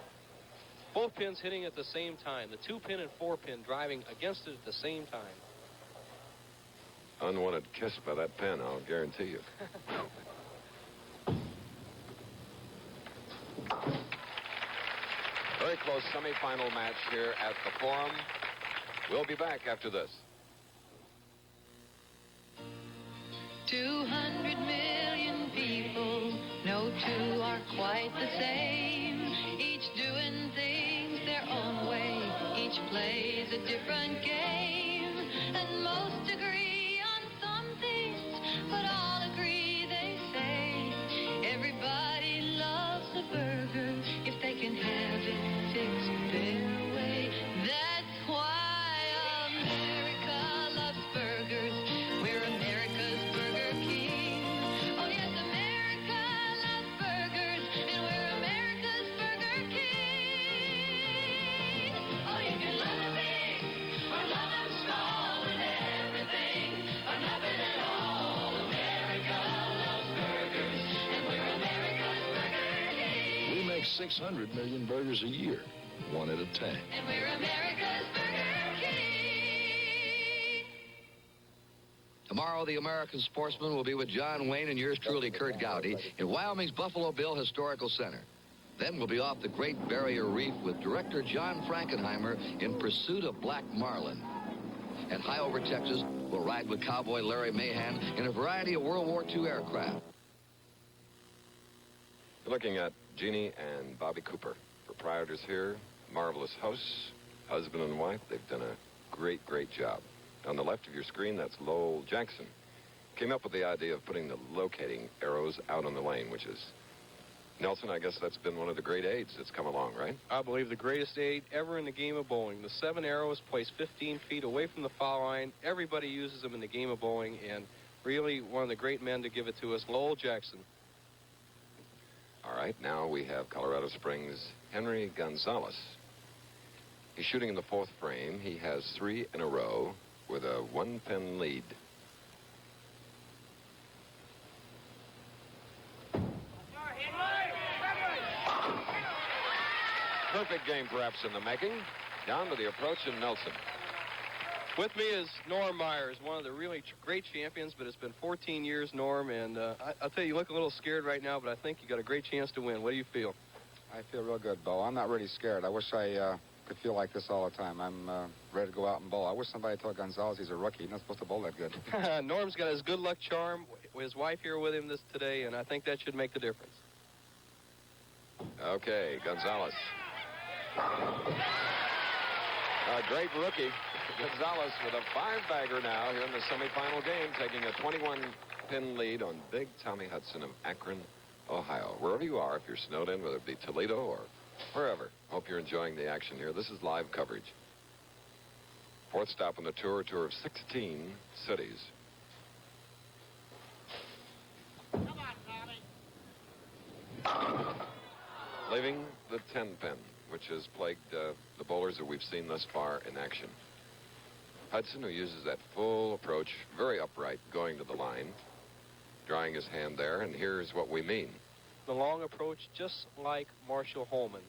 Speaker 3: Both pins hitting at the same time. The 2-pin and 4-pin driving against it at the same time.
Speaker 2: Unwanted kiss by that pin, I'll guarantee you. Very close semifinal match here at the Forum. We'll be back after this.
Speaker 7: 200 million people, no two are quite the same. Each doing things their own way, each plays a different game. And most agree on some things, but all agree they say everybody loves a burger if they can have it fixed their way. That's why America loves burgers. We're America's Burger King. Oh yes, America loves burgers, and we're America's Burger King. Oh, you can love them big or love them small and everything or nothing at all. America loves burgers, and we're America's Burger King.
Speaker 20: We make 600 million burgers a year, one at a time.
Speaker 7: And we're America's Burger King.
Speaker 6: Tomorrow, the American Sportsman will be with John Wayne and yours truly, Kurt Gowdy, in Wyoming's Buffalo Bill Historical Center. Then we'll be off the Great Barrier Reef with director John Frankenheimer in pursuit of black marlin. At Highover, Texas, we'll ride with cowboy Larry Mahan in a variety of World War II aircraft.
Speaker 2: You're looking at Jeannie and Bobby Cooper, proprietors here, marvelous hosts, husband and wife. They've done a great, great job. On the left of your screen, that's Lowell Jackson. Came up with the idea of putting the locating arrows out on the lane, which is, Nelson, I guess that's been one of the great aids that's come along, right?
Speaker 3: I believe the greatest aid ever in the game of bowling. The 7 arrows placed 15 feet away from the foul line. Everybody uses them in the game of bowling, and really one of the great men to give it to us, Lowell Jackson.
Speaker 2: All right, now we have Colorado Springs' Henry Gonzalez. He's shooting in the 4th frame. He has 3 in a row with a 1-pin lead. Perfect big game perhaps in the making. Down to the approach and Nelson.
Speaker 3: With me is Norm Myers, one of the really great champions, but it's been 14 years, Norm, and I'll tell you, you look a little scared right now, but I think you got a great chance to win. What do you feel?
Speaker 21: I feel real good, Bo. I'm not really scared. I wish I could feel like this all the time. I'm ready to go out and bowl. I wish somebody told Gonzalez he's a rookie. He's not supposed to bowl that good.
Speaker 3: Norm's got his good luck charm, his wife here with him today, and I think that should make the difference.
Speaker 2: Okay, Gonzalez. A great rookie. Gonzalez with a 5-bagger now here in the semifinal game, taking a 21-pin lead on Big Tommy Hudson of Akron, Ohio. Wherever you are, if you're snowed in, whether it be Toledo or wherever, hope you're enjoying the action here. This is live coverage. Fourth stop on the tour, a tour of 16 cities. Leaving the 10-pin, which has plagued the bowlers that we've seen thus far in action. Hudson, who uses that full approach, very upright, going to the line, drawing his hand there, and here's what we mean.
Speaker 3: The long approach, just like Marshall Holman.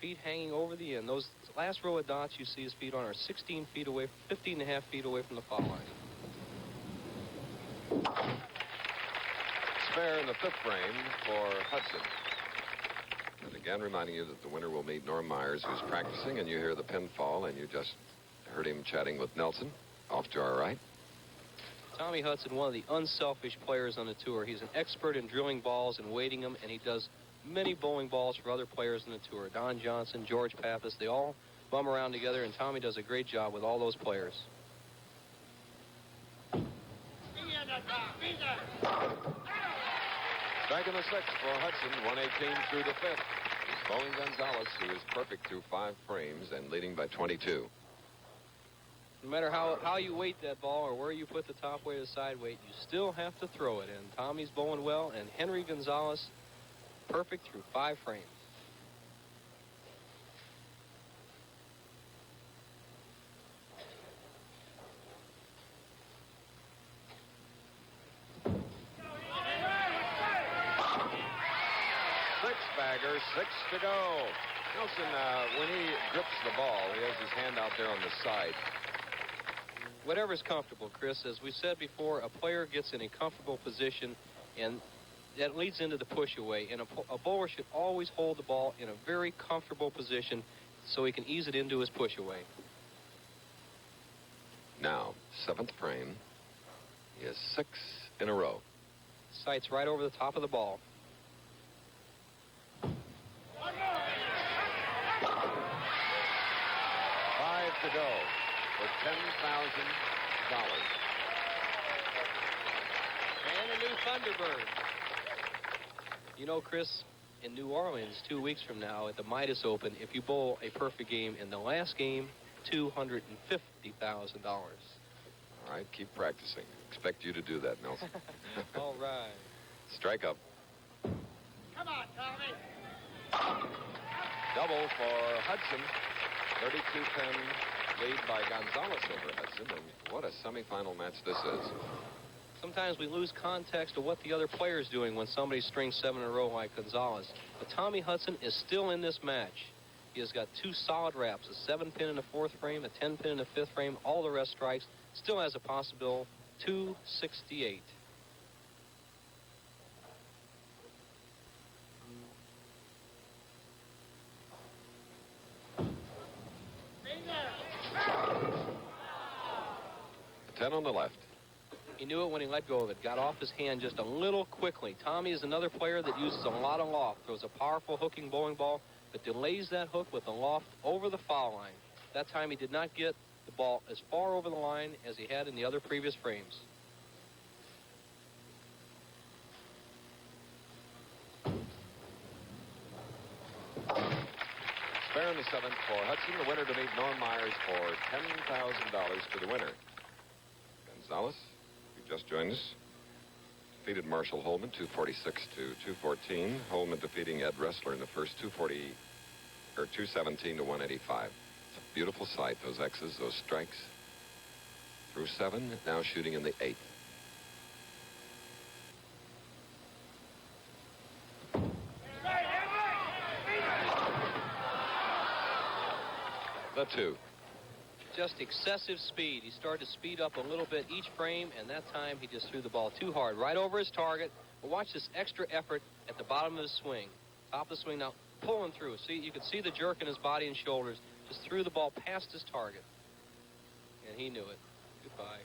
Speaker 3: Feet hanging over the end. Those last row of dots you see his feet on are 16 feet away, 15 and a half feet away from the foul line.
Speaker 2: Spare in the 5th frame for Hudson. And again, reminding you that the winner will meet Norm Myers, who's practicing, and you hear the pin fall, and you just heard him chatting with Nelson off to our right.
Speaker 3: Tommy Hudson, one of the unselfish players on the tour. He's an expert in drilling balls and weighting them, and he does many bowling balls for other players on the tour. Don Johnson, George Pappas, they all bum around together, and Tommy does a great job with all those players.
Speaker 2: Back in the 6th for Hudson, 118 through the 5th. Bowling Gonzalez, who is perfect through 5 frames and leading by 22.
Speaker 3: No matter how you weight that ball or where you put the top weight or the side weight, you still have to throw it. And Tommy's bowling well, and Henry Gonzalez, perfect through 5 frames.
Speaker 2: Six-bagger, 6 to go. Nelson, when he grips the ball, he has his hand out there on the side.
Speaker 3: Whatever's comfortable, Chris. As we said before, a player gets in a comfortable position, and that leads into the push away. And a bowler should always hold the ball in a very comfortable position so he can ease it into his push away.
Speaker 2: Now, 7th frame. He has 6 in a row.
Speaker 3: Sights right over the top of the ball.
Speaker 2: To go for $10,000.
Speaker 3: And a new Thunderbird. You know, Chris, in New Orleans 2 weeks from now at the Midas Open, if you bowl a perfect game in the last game, $250,000.
Speaker 2: All right, keep practicing. Expect you to do that, Nelson.
Speaker 3: All right.
Speaker 2: Strike up.
Speaker 15: Come on, Tommy.
Speaker 2: Double for Hudson. 32-pin lead by Gonzalez over Hudson, and what a semifinal match this is.
Speaker 3: Sometimes we lose context of what the other player's doing when somebody strings 7 in a row like Gonzalez. But Tommy Hudson is still in this match. He has got 2 solid wraps, a 7-pin in the 4th frame, a 10-pin in the 5th frame, all the rest strikes. Still has a possible 268.
Speaker 2: A 10 on the left.
Speaker 3: He knew it when he let go of it. Got off his hand just a little quickly. Tommy is another player that uses a lot of loft. Throws a powerful hooking bowling ball, but delays that hook with the loft over the foul line. That time he did not get the ball as far over the line as he had in the other previous frames.
Speaker 2: Spare in the 7th for Hudson. The winner to meet Norm Myers for $10,000 to the winner. Gonzalez, who just joined us, defeated Marshall Holman 246 to 214. Holman defeating Ed Ressler in the first 217 to 185. It's a beautiful sight, those X's, those strikes. Through 7, now shooting in the 8th. the 2.
Speaker 3: Just excessive speed. He started to speed up a little bit each frame, and that time he just threw the ball too hard, right over his target. But watch this extra effort at the bottom of his swing. Top of the swing now, pulling through. See, you can see the jerk in his body and shoulders. Just threw the ball past his target. And he knew it. Goodbye.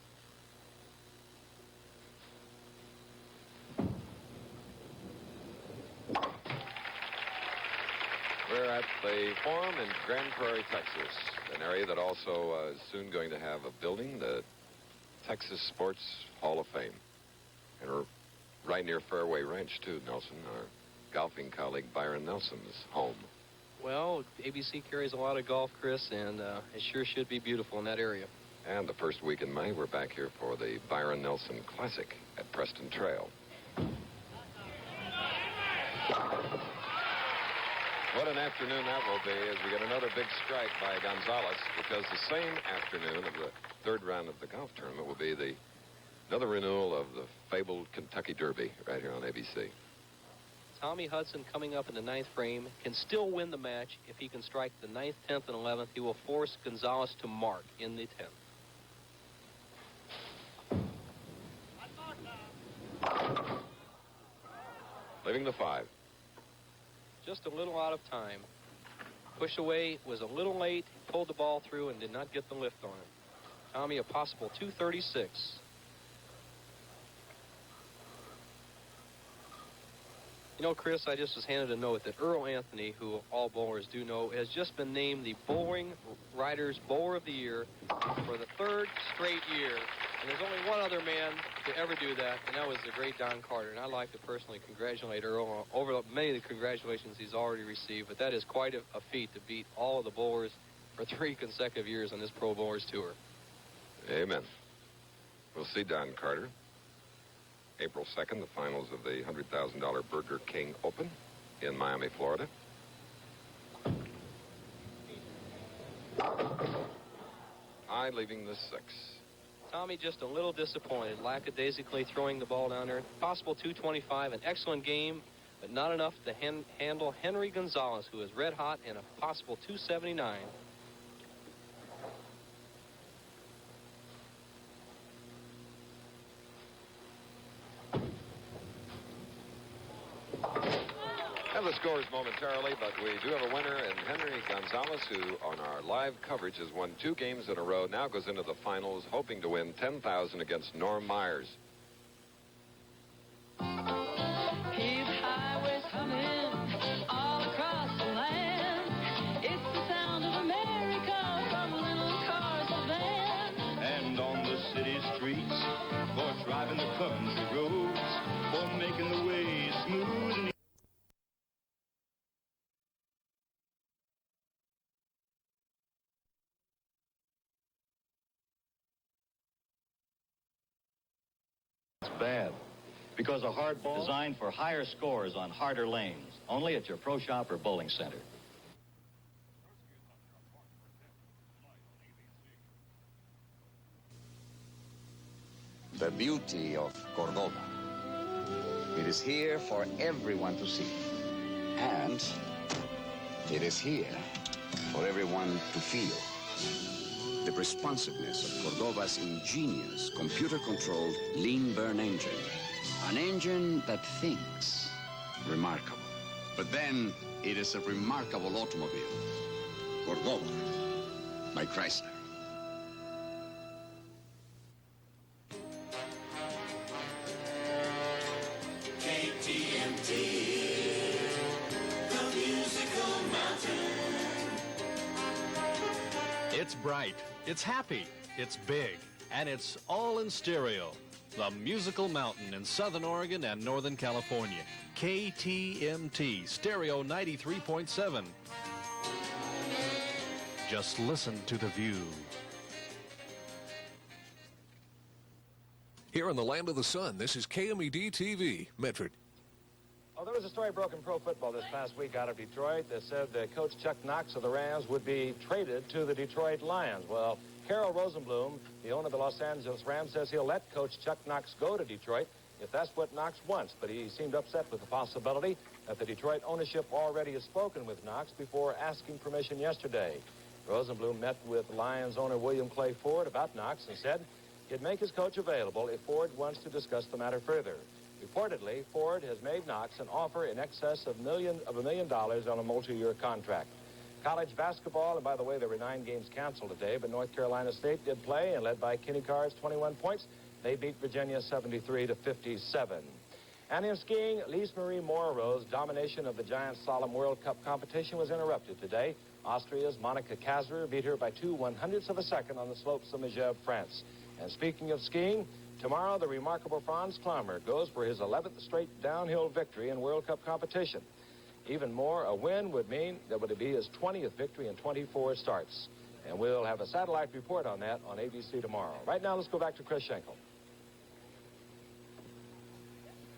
Speaker 2: We're at the Forum in Grand Prairie, Texas, an area that also is soon going to have a building, the Texas Sports Hall of Fame. And we're right near Fairway Ranch, too, Nelson, our golfing colleague Byron Nelson's home.
Speaker 3: Well, ABC carries a lot of golf, Chris, and it sure should be beautiful in that area.
Speaker 2: And the first week in May, we're back here for the Byron Nelson Classic at Preston Trail. What an afternoon that will be as we get another big strike by Gonzalez, because the same afternoon of the third round of the golf tournament will be another renewal of the fabled Kentucky Derby right here on ABC.
Speaker 3: Tommy Hudson coming up in the 9th frame can still win the match if he can strike the 9th, 10th, and 11th. He will force Gonzalez to mark in the 10th.
Speaker 2: Leaving the 5.
Speaker 3: Just a little out of time. Push away was a little late, pulled the ball through, and did not get the lift on it. Tommy, a possible 236. You know, Chris, I just was handed a note that Earl Anthony, who all bowlers do know, has just been named the Bowling Writers Bowler of the Year for the 3rd straight year. And there's only one other man to ever do that, and that was the great Don Carter. And I'd like to personally congratulate Earl over many of the congratulations he's already received. But that is quite a feat to beat all of the bowlers for 3 consecutive years on this Pro Bowlers Tour.
Speaker 2: Amen. We'll see Don Carter. April 2nd, the finals of the $100,000 Burger King Open in Miami, Florida. I leaving the 6.
Speaker 3: Tommy just a little disappointed, lackadaisically throwing the ball down there. Possible 225, an excellent game, but not enough to handle Henry Gonzalez, who is red hot, and a possible 279.
Speaker 2: Have the scores momentarily, but we do have a winner in Henry Gonzalez, who on our live coverage has won 2 games in a row, now goes into the finals hoping to win $10,000 against Norm Myers.
Speaker 7: Keep highways humming all across the land. It's the sound of America from a little car's van.
Speaker 12: And on the city streets, for driving the country roads, for making the way smooth and
Speaker 1: bad. Because a hard ball designed for higher scores on harder lanes. Only at your Pro Shop or bowling center.
Speaker 22: The beauty of Cordoba. It is here for everyone to see. And it is here for everyone to feel. The responsiveness of Cordoba's ingenious, computer-controlled lean burn engine. An engine that thinks. Remarkable. But then, it is a remarkable automobile. Cordoba, by Chrysler.
Speaker 12: KTMT, the musical mountain.
Speaker 23: It's bright, it's happy, it's big, and it's all in stereo. The Musical Mountain in Southern Oregon and Northern California. KTMT, stereo 93.7. Just listen to the view.
Speaker 14: Here in the land of the sun, this is KMED TV, Medford.
Speaker 24: Oh, there was a story broke in pro football this past week out of Detroit that said that Coach Chuck Knox of the Rams would be traded to the Detroit Lions. Well, Carol Rosenblum, the owner of the Los Angeles Rams, says he'll let Coach Chuck Knox go to Detroit if that's what Knox wants. But he seemed upset with the possibility that the Detroit ownership already has spoken with Knox before asking permission yesterday. Rosenblum met with Lions owner William Clay Ford about Knox and said he'd make his coach available if Ford wants to discuss the matter further. Reportedly, Ford has made Knox an offer in excess of $1 million on a multi-year contract. College basketball, and by the way, there were 9 games canceled today, but North Carolina State did play, and led by Kenny Carr's 21 points, they beat Virginia 73-57. And in skiing, Lise Marie Moreau's domination of the Giant Slalom World Cup competition was interrupted today. Austria's Monica Kazler beat her by 2/100ths of a second on the slopes of Megève, France. And speaking of skiing, tomorrow the remarkable Franz Klammer goes for his 11th straight downhill victory in World Cup competition. Even more, a win would mean that would be his 20th victory in 24 starts. And we'll have a satellite report on that on ABC tomorrow. Right now, let's go back to Chris Schenkel.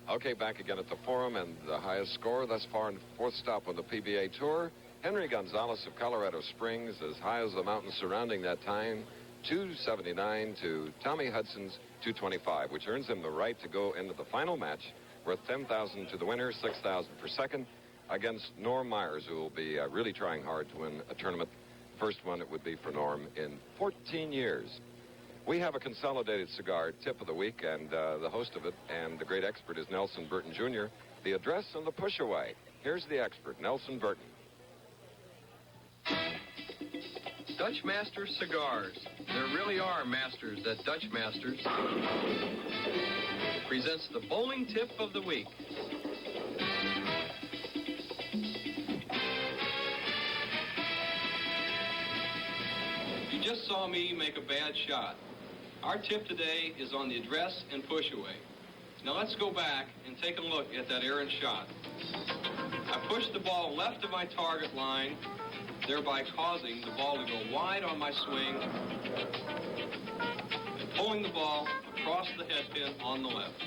Speaker 2: Okay, back again at the Forum, and the highest score thus far in fourth stop on the PBA Tour, Henry Gonzalez of Colorado Springs, as high as the mountains surrounding that time, 279 to Tommy Hudson's 225, which earns him the right to go into the final match, worth $10,000 to the winner, $6,000 for second, against Norm Myers, who will be really trying hard to win a tournament. First one it would be for Norm in 14 years. We have a consolidated cigar tip of the week, and the host of it and the great expert is Nelson Burton Jr. The address and the push away. Here's the expert, Nelson Burton.
Speaker 3: Dutch Masters Cigars. There really are masters at Dutch Masters. Presents the bowling tip of the week. You just saw me make a bad shot. Our tip today is on the address and push away. Now let's go back and take a look at that errant shot. I pushed the ball left of my target line, thereby causing the ball to go wide on my swing and pulling the ball across the head pin on the left.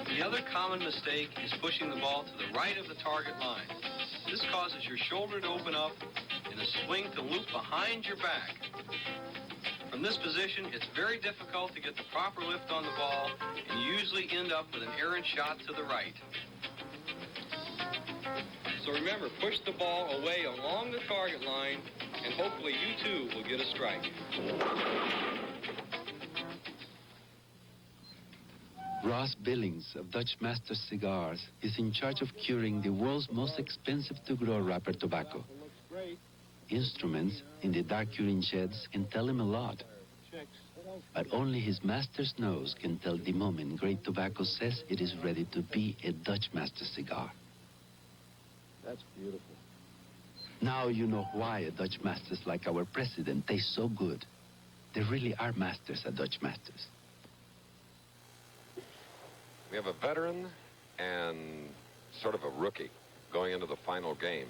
Speaker 3: The other common mistake is pushing the ball to the right of the target line. This causes your shoulder to open up and the swing to loop behind your back. From this position, it's very difficult to get the proper lift on the ball, and you usually end up with an errant shot to the right. So remember, push the ball away along the target line, and hopefully you too will get a strike.
Speaker 4: Ross Billings of Dutch Masters Cigars is in charge of curing the world's most expensive to-grow wrapper tobacco. Instruments in the dark curing sheds can tell him a lot. But only his master's nose can tell the moment great tobacco says it is ready to be a Dutch Master cigar.
Speaker 24: That's beautiful.
Speaker 4: Now you know why a Dutch Masters like our president tastes so good. There really are masters at Dutch Masters.
Speaker 2: We have a veteran and sort of a rookie going into the final game.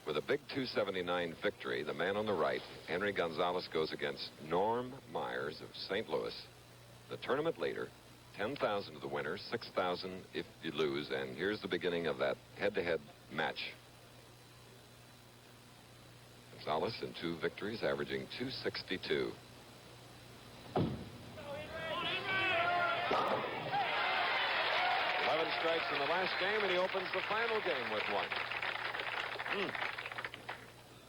Speaker 2: With a big 279 victory, the man on the right, Henry Gonzalez, goes against Norm Myers of St. Louis, the tournament leader. $10,000 to the winner, $6,000 if you lose, and here's the beginning of that head-to-head match. Gonzalez in 2 victories, averaging 262. 11 strikes in the last game, and he opens the final game with 1.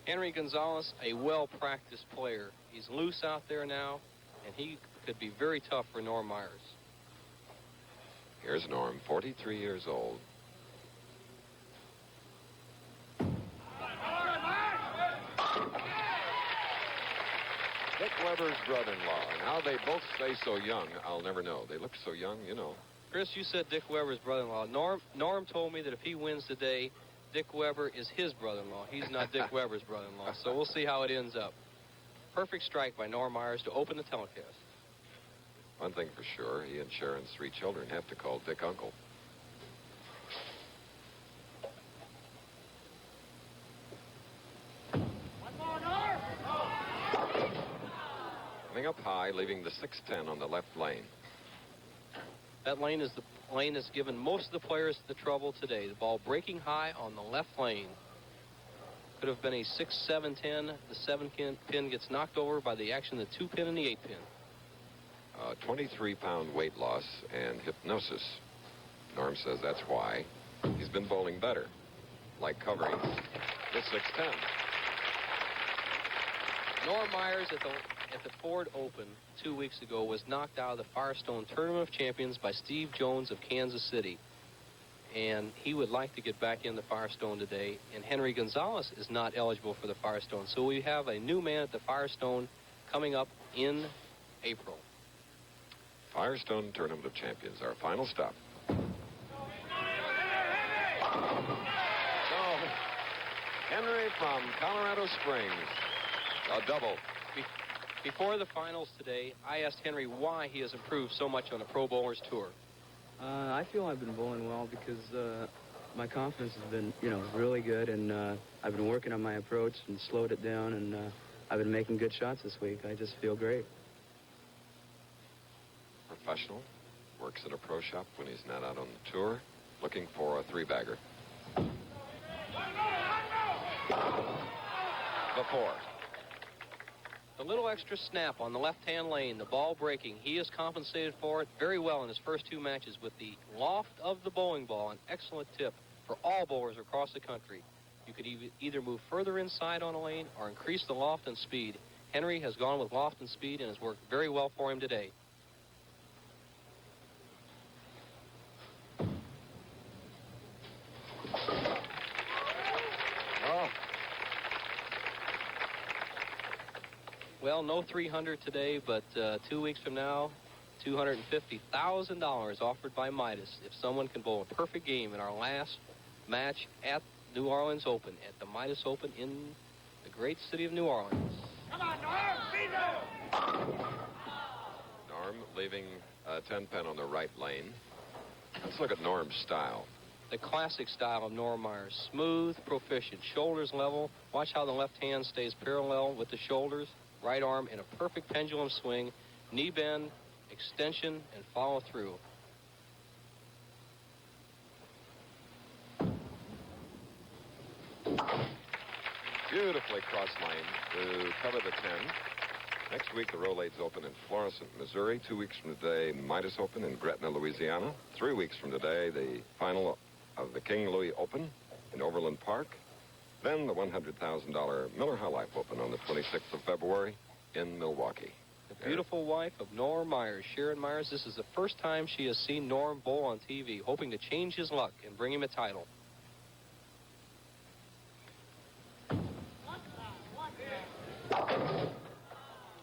Speaker 3: Henry Gonzalez, a well-practiced player. He's loose out there now, and he could be very tough for Norm Myers.
Speaker 2: Here's Norm, 43 years old. Dick Weber's brother-in-law, and how they both stay so young, I'll never know. They look so young, you know.
Speaker 3: Chris, you said Dick Weber's brother-in-law. Norm told me that if he wins today, Dick Weber is his brother-in-law. He's not Dick Weber's brother-in-law, so we'll see how it ends up. Perfect strike by Norm Myers to open the telecast.
Speaker 2: One thing for sure, he and Sharon's 3 children have to call Dick Uncle. Coming up high, leaving the 610 on the left lane.
Speaker 3: That lane is the lane that's given most of the players the trouble today. The ball breaking high on the left lane. Could have been a 6-7-10. The 7 pin gets knocked over by the action of the 2 pin and the 8 pin.
Speaker 2: 23-pound weight loss and hypnosis. Norm says that's why. He's been bowling better. Like covering this 6-10.
Speaker 3: Norm Myers at the Ford Open 2 weeks ago was knocked out of the Firestone Tournament of Champions by Steve Jones of Kansas City. And he would like to get back in the Firestone today. And Henry Gonzalez is not eligible for the Firestone. So we have a new man at the Firestone coming up in April.
Speaker 2: Firestone Tournament of Champions, our final stop. So, Henry from Colorado Springs, a double.
Speaker 3: Before the finals today, I asked Henry why he has improved so much on the Pro Bowlers Tour.
Speaker 5: I feel I've been bowling well because my confidence has been, really good, and I've been working on my approach and slowed it down, and I've been making good shots this week. I just feel great.
Speaker 2: Professional, works at a pro shop when he's not out on the tour, looking for a three-bagger. The 4.
Speaker 3: The little extra snap on the left-hand lane, the ball breaking, he has compensated for it very well in his first 2 matches with the loft of the bowling ball, an excellent tip for all bowlers across the country. You could either move further inside on a lane or increase the loft and speed. Henry has gone with loft and speed and has worked very well for him today.
Speaker 2: Oh.
Speaker 3: Well, no 300 today, but 2 weeks from now, $250,000 offered by Midas if someone can bowl a perfect game in our last match at New Orleans Open, at the Midas Open in the great city of New Orleans.
Speaker 15: Come on, Norm, be there!
Speaker 2: Norm leaving 10-pin on the right lane. Let's look at Norm's style.
Speaker 3: The classic style of Norm Myers. Smooth, proficient, shoulders level. Watch how the left hand stays parallel with the shoulders. Right arm in a perfect pendulum swing. Knee bend, extension, and follow through.
Speaker 2: Beautifully cross lane to cover the 10. Next week, the Rolaids Open in Florissant, Missouri. 2 weeks from today, Midas Open in Gretna, Louisiana. 3 weeks from today, the final of the King Louis Open in Overland Park. Then the $100,000 Miller High Life Open on the 26th of February in Milwaukee.
Speaker 3: The beautiful wife of Norm Myers, Sharon Myers. This is the first time she has seen Norm bowl on TV, hoping to change his luck and bring him a title.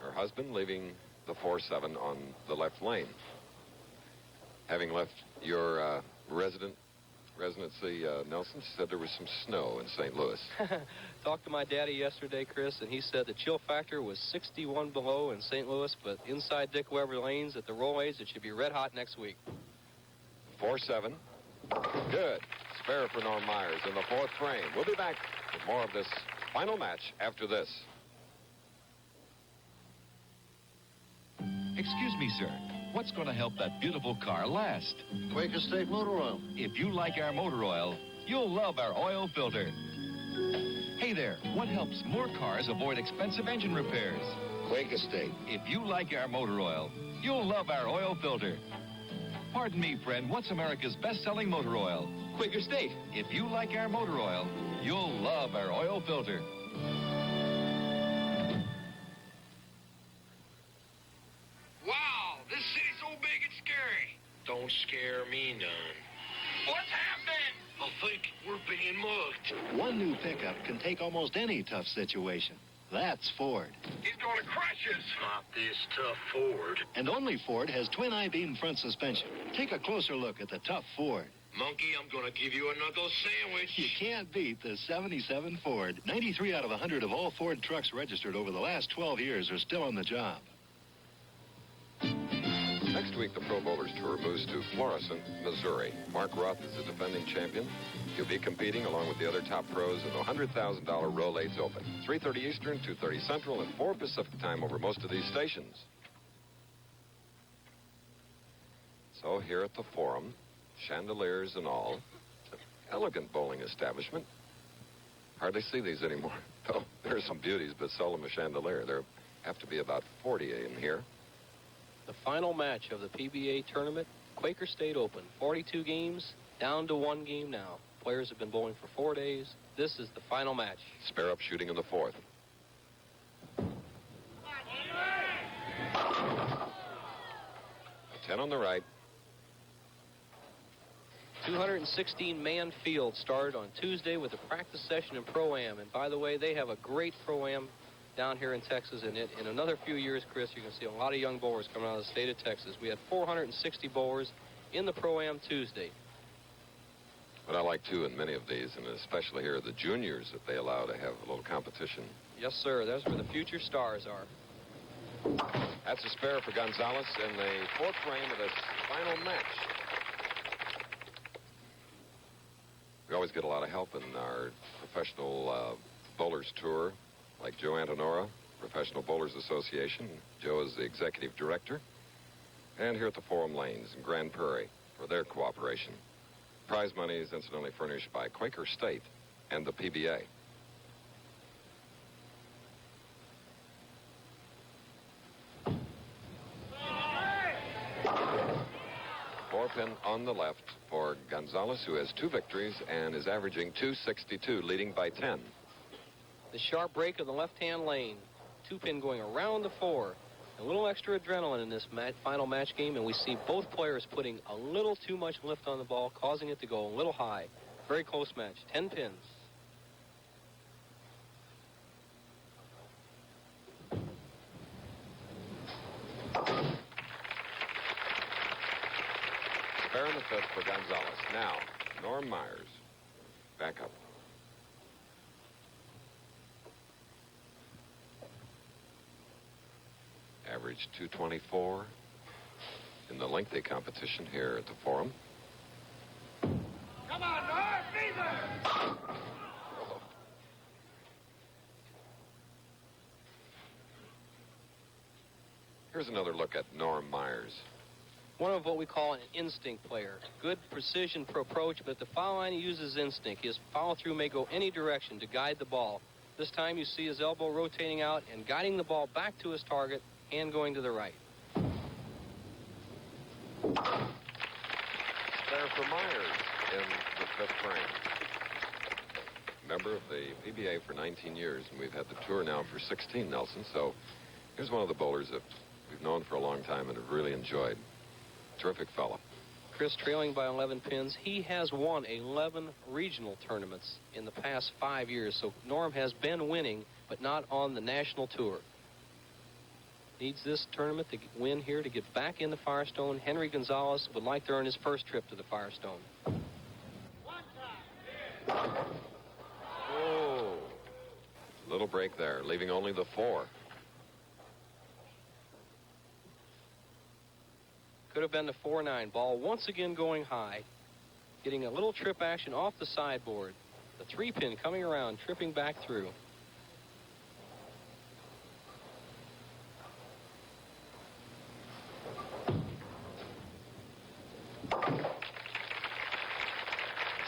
Speaker 2: Her husband leaving the 4-7 on the left lane. Having left your residency, Nelson, said there was some snow in St. Louis.
Speaker 3: Talked to my daddy yesterday, Chris, and he said the chill factor was 61 below in St. Louis, but inside Dick Weber lanes at the Rolaids, it should be red hot next week.
Speaker 2: 4-7. Good. Spare for Norm Myers in the 4th frame. We'll be back with more of this final match after this.
Speaker 8: Excuse me, sir. What's going to help that beautiful car last?
Speaker 9: Quaker State Motor Oil.
Speaker 8: If you like our motor oil, you'll love our oil filter. Hey there, what helps more cars avoid expensive engine repairs?
Speaker 9: Quaker State.
Speaker 8: If you like our motor oil, you'll love our oil filter. Pardon me, friend, what's America's best-selling motor oil? Quaker State. If you like our motor oil, you'll love our oil filter.
Speaker 15: Wow, this city's so big it's scary.
Speaker 9: Don't scare me none.
Speaker 15: What's happening?
Speaker 9: I think we're being mugged.
Speaker 10: One new pickup can take almost any tough situation. That's Ford.
Speaker 15: He's going to crush us.
Speaker 9: Not this tough Ford.
Speaker 10: And only Ford has twin I-beam front suspension. Take a closer look at the tough Ford.
Speaker 9: Monkey, I'm going to give you another sandwich.
Speaker 10: You can't beat the 77 Ford. 93 out of 100 of all Ford trucks registered over the last 12 years are still on the job.
Speaker 2: Next week, the Pro Bowlers Tour moves to Florissant, Missouri. Mark Roth is the defending champion. He'll be competing along with the other top pros in the $100,000 Rolaids Open. 3:30 Eastern, 2:30 Central, and 4 Pacific time over most of these stations. So here at the Forum, chandeliers and all, elegant bowling establishment. Hardly see these anymore. Oh, there are some beauties, but seldom a chandelier. There have to be about 40 in here.
Speaker 3: The final match of the PBA tournament, Quaker State Open. 42 games, down to 1 game now. Players have been bowling for 4 days. This is the final match.
Speaker 2: Spare up shooting in the fourth. A 10 on the right.
Speaker 3: 216-man field started on Tuesday with a practice session in Pro-Am. And by the way, they have a great Pro-Am down here in Texas. And in another few years, Chris, you can see a lot of young bowlers coming out of the state of Texas. We had 460 bowlers in the Pro-Am Tuesday.
Speaker 2: What I like, too, in many of these, and especially here, the juniors that they allow to have a little competition.
Speaker 3: Yes, sir. That's where the future stars are.
Speaker 2: That's a spare for Gonzalez in the fourth frame of this final match. We always get a lot of help in our professional bowlers tour, like Joe Antonora, Professional Bowlers Association. Joe is the executive director. And here at the Forum Lanes in Grand Prairie for their cooperation. Prize money is incidentally furnished by Quaker State and the PBA. Four-pin on the left for Gonzalez, who has 2 victories and is averaging 262, leading by 10.
Speaker 3: The sharp break of the left-hand lane. 2-pin going around the 4. A little extra adrenaline in this final match game, and we see both players putting a little too much lift on the ball, causing it to go a little high. Very close match. 10 pins.
Speaker 2: Spare in the fifth for Gonzalez. Now, Norm Myers. Back up. Average 224 in the lengthy competition here at the Forum.
Speaker 15: Come on, Norm, Beaver!
Speaker 2: Here's another look at Norm Myers.
Speaker 3: One of what we call an instinct player. Good precision per approach, but the foul line he uses instinct. His follow-through may go any direction to guide the ball. This time you see his elbow rotating out and guiding the ball back to his target and going to the right.
Speaker 2: Spare for Myers in the fifth frame. Member of the PBA for 19 years, and we've had the tour now for 16, Nelson. So here's one of the bowlers that we've known for a long time and have really enjoyed. Terrific fella.
Speaker 3: Chris trailing by 11 pins. He has won 11 regional tournaments in the past 5 years. So Norm has been winning, but not on the national tour. Needs this tournament to win here to get back in the Firestone. Henry Gonzalez would like to earn his first trip to the Firestone.
Speaker 2: Oh, little break there, leaving only the 4.
Speaker 3: Could have been the 4-9 ball. Once again going high. Getting a little trip action off the sideboard. The 3-pin coming around, tripping back through.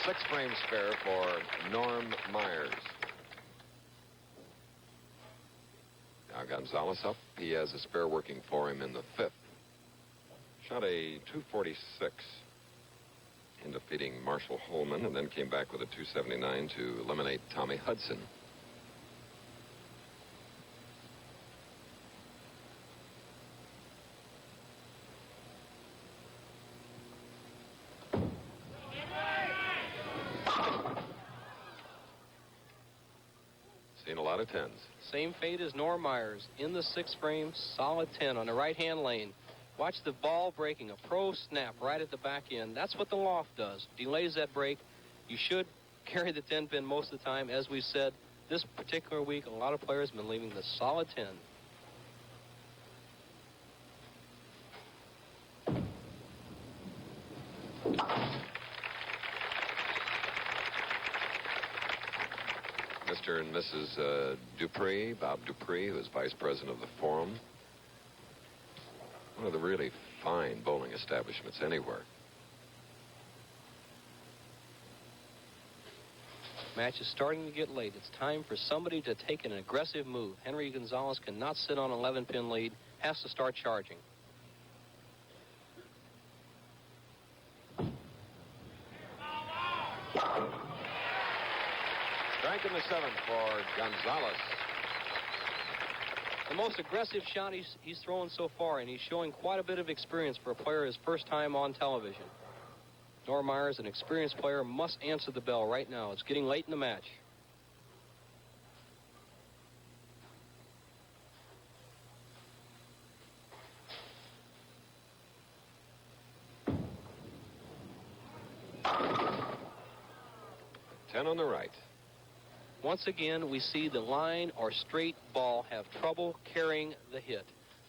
Speaker 2: Six-frame spare for Norm Myers. Now Gonzalez up. He has a spare working for him in the fifth. Shot a 246 in defeating Marshall Holman, and then came back with a 279 to eliminate Tommy Hudson. Seen a lot of 10s.
Speaker 3: Same fate as Norm Myers. In the sixth frame, solid 10 on the right-hand lane. Watch the ball breaking, a pro snap right at the back end. That's what the loft does. Delays that break. You should carry the 10-pin most of the time. As we said, this particular week, a lot of players have been leaving the solid 10.
Speaker 2: Mr. and Mrs. Dupree, Bob Dupree, who is vice president of the Forum. One of the really fine bowling establishments anywhere.
Speaker 3: Match is starting to get late. It's time for somebody to take an aggressive move. Henry Gonzalez cannot sit on an 11-pin lead. Has to start charging.
Speaker 2: Strike in the seventh for Gonzalez.
Speaker 3: The most aggressive shot he's thrown so far, and he's showing quite a bit of experience for a player his first time on television. Norm Myers, an experienced player, must answer the bell right now. It's getting late in the match.
Speaker 2: Ten on the right.
Speaker 3: Once again, we see the line or straight ball have trouble carrying the hit.